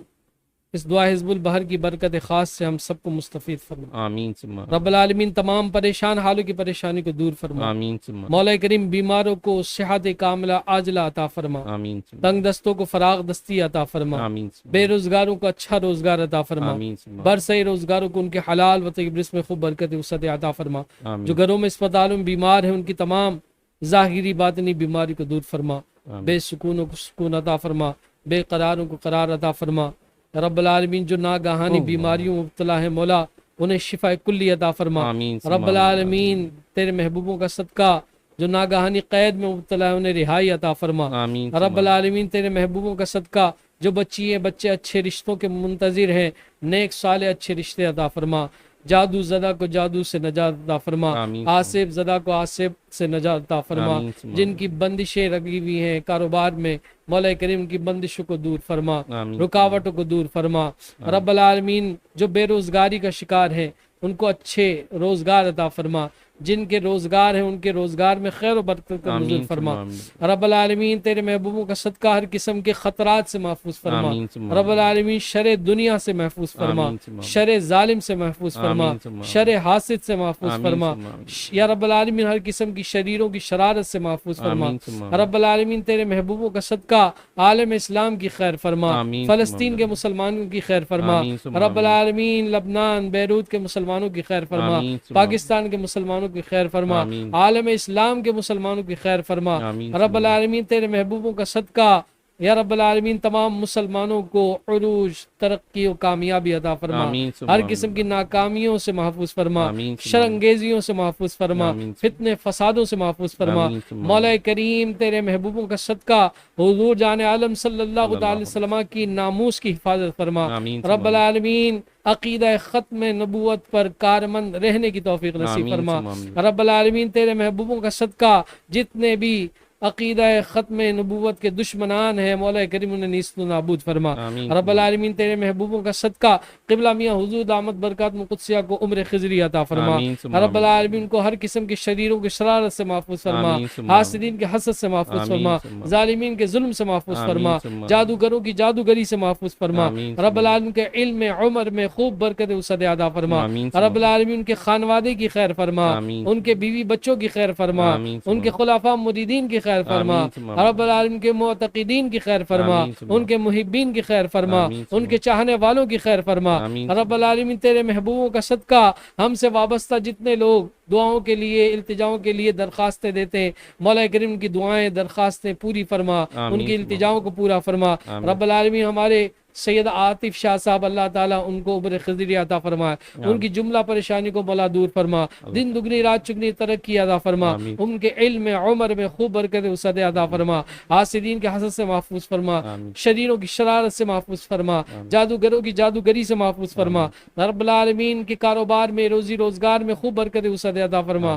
اس دعا حزب البحر کی برکت خاص سے ہم سب کو مستفید فرما۔ آمین ثم رب العالمین تمام پریشان حالوں کی پریشانی کو دور فرما۔ آمین ثم مولا کریم بیماروں کو صحت کاملہ عاجلہ عطا فرما، آمین ثم تنگ دستوں کو فراغ دستی عطا فرما، آمین ثم بے روزگاروں کو اچھا روزگار عطا فرما، آمین ثم برسے روزگاروں کو ان کے حلال و طیب رزق میں خوب برکت وسعت عطا فرما۔ آمین جو گھروں میں اسپتالوں میں بیمار ہیں ان کی تمام ظاہری باطنی بیماری کو دور فرما، بے سکونوں کو سکون عطا فرما، بے قراروں کو قرار عطا فرما۔ رب العالمین جو ناگہانی بیماریوں میں مبتلا ہے مولا انہیں شفا کلی عطا فرما۔ آمین ثم رب العالمین تیرے محبوبوں کا صدقہ جو ناگہانی قید میں مبتلا ہے انہیں رہائی عطا فرما۔ آمین رب العالمین تیرے محبوبوں کا صدقہ جو بچی ہیں بچے اچھے رشتوں کے منتظر ہیں، نیک صالح اچھے رشتے عطا فرما۔ جادو زدہ کو جادو سے نجات عطا فرما، آمین آصف زدہ کو آصف سے نجات عطا فرما۔ آمین ثم جن کی بندشیں لگی ہوئی ہیں کاروبار میں مولا کریم کی بندشوں کو دور فرما، آمین رکاوٹوں کو دور فرما۔ رب العالمین جو بے روزگاری کا شکار ہیں ان کو اچھے روزگار عطا فرما، جن کے روزگار ہیں ان کے روزگار میں خیر و برکت کا نزول آمین فرما۔ ثم رب العالمین تیرے محبوبوں کا صدقہ ہر قسم کے خطرات سے محفوظ فرما۔ آمین ثم رب العالمین شر دنیا سے محفوظ فرما، آمین ثم شر ظالم سے محفوظ فرما، آمین ثم شر حاسد سے محفوظ آمین فرما۔ ثم یا رب العالمین ہر قسم کی شریروں کی شرارت سے محفوظ فرما۔ آمین ثم رب العالمین تیرے محبوبوں کا صدقہ عالم اسلام کی خیر فرما، آمین فلسطین کے مسلمانوں کی خیر فرما۔ آمین ثم رب العالمین لبنان بیروت کے مسلمانوں کی خیر فرما، آمین ثم پاکستان کے مسلمانوں کی خیر فرما، آمین عالم اسلام کے مسلمانوں کی خیر فرما۔ آمین رب العالمین تیرے محبوبوں کا صدقہ یا رب العالمین تمام مسلمانوں کو عروج ترقی و کامیابی عطا فرما، آمین ثم ہر قسم کی ناکامیوں سے محفوظ فرما، آمین ثم شرانگیزیوں سے محفوظ فرما، آمین ثم فتنے فسادوں سے محفوظ فرما۔ آمین ثم مولا کریم تیرے محبوبوں کا صدقہ حضور جان عالم صلی اللہ علیہ وسلم کی ناموس کی حفاظت فرما۔ آمین ثم رب العالمین عقیدہ ختم نبوت پر کارمند رہنے کی توفیق نصیب آمین فرما۔ ثم آمین رب العالمین تیرے محبوبوں کا صدقہ جتنے بھی عقیدہ ختم نبوت کے دشمنان ہیں مولا کریم انہیں نیست و نابود فرما۔ آمین رب العالمین تیرے محبوبوں کا صدقہ قبلہ میاں حضور دامت برکات قدسیہ کو عمر خضری عطا فرما۔ آمین ثم رب العالمین کو ہر قسم کے شریروں کی شرارت سے محفوظ فرما، آمین ثم حاسدین کے حسد سے محفوظ آمین فرما، ثم ظالمین کے ظلم سے محفوظ آمین فرما، ثم جادوگروں کی جادوگری سے محفوظ فرما۔ آمین ثم رب العالمین کے علم عمر میں خوب برکت وسعت عطا فرما۔ آمین ثم رب العالمین کے خانوادے کی خیر فرما، آمین ان کے بیوی بچوں کی خیر فرما، آمین ثم ان کے خلفاء مریدین کی خیر فرما۔ آمین ثم رب العالمین کے معتقدین کی خیر فرما، آمین ثم ان کے محبین کی خیر فرما، آمین ثم ان کے چاہنے والوں کی خیر فرما۔ آمین رب العالمین تیرے محبوبوں کا صدقہ ہم سے وابستہ جتنے لوگ دعاؤں کے لیے التجاؤں کے لیے درخواستیں دیتے ہیں مولا کریم کی دعائیں درخواستیں پوری فرما، آمین ان کی ثم التجاؤں کو پورا فرما۔ آمین رب العالمین ہمارے سید عاطف شاہ صاحب اللہ تعالیٰ ان کو عمر خضری عطا فرمائے، ان کی جملہ پریشانی کو مولا دور فرما، دن دگنی رات چگنی ترقی عطا فرما، آمین ان کے علم عمر میں خوب برکت وسعت عطا فرما، حاسدین کے حسد سے محفوظ فرما، آمین شریروں کی شرارت سے محفوظ فرما، جادوگروں کی جادوگری سے محفوظ فرما۔ رب العالمین کے کاروبار میں روزی روزگار میں خوب برکت وسعت عطا فرما۔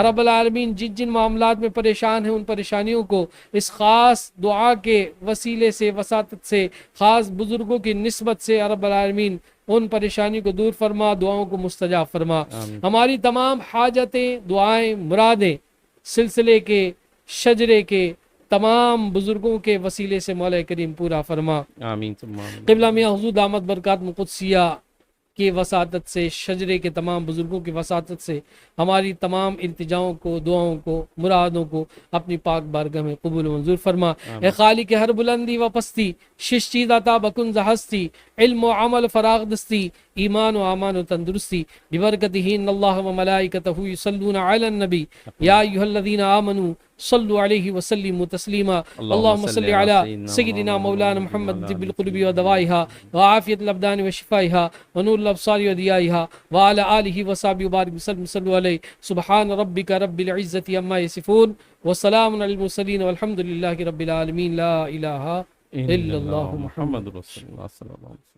رب العالمین جن جن معاملات میں پریشان ہیں ان پریشانیوں کو اس خاص دعا کے وسیلے سے وساطت سے خاص بزرگوں کی نسبت سے رب العالمین ان پریشانی کو دور فرما، دعاؤں کو مستجاب فرما۔ آمین ہماری تمام حاجتیں دعائیں مرادیں سلسلے کے شجرے کے تمام بزرگوں کے وسیلے سے مولا کریم پورا فرما۔ آمین ثم آمین قبلہ میاں حضور دامت برکات قدسیہ کے وساطت سے، شجرے کے تمام بزرگوں کی وساطت سے ہماری تمام التجاؤں کو، دعاؤں کو، مرادوں کو اپنی پاک بارگاہ میں قبول و منظور فرما۔ اے خالق ہر بلندی و پستی، شش چیز عطا بکن ز ہستی، علم و عمل فراغ دستی، ایمان و امان و تندرستی، ببرکتہ ان اللہ و ملائکتہ یصلون علی النبی یا ایھا الذین آمنوا صلوا علیہ وسلموا تسلیما۔ اللهم صل علی سیدنا مولانا محمد طب القلوب ودوائها وعافیت الابدان وشفائها ونور الابصار وضیائها وعلى آلہ وصحبہ وبارک وسلم صلوا علیہ۔ سبحان ربک رب العزۃ عما یصفون وسلام علی المرسلین والحمد للہ رب العالمین۔ لا الہ الا اللہ محمد رسول اللہ صلی اللہ علیہ وسلم۔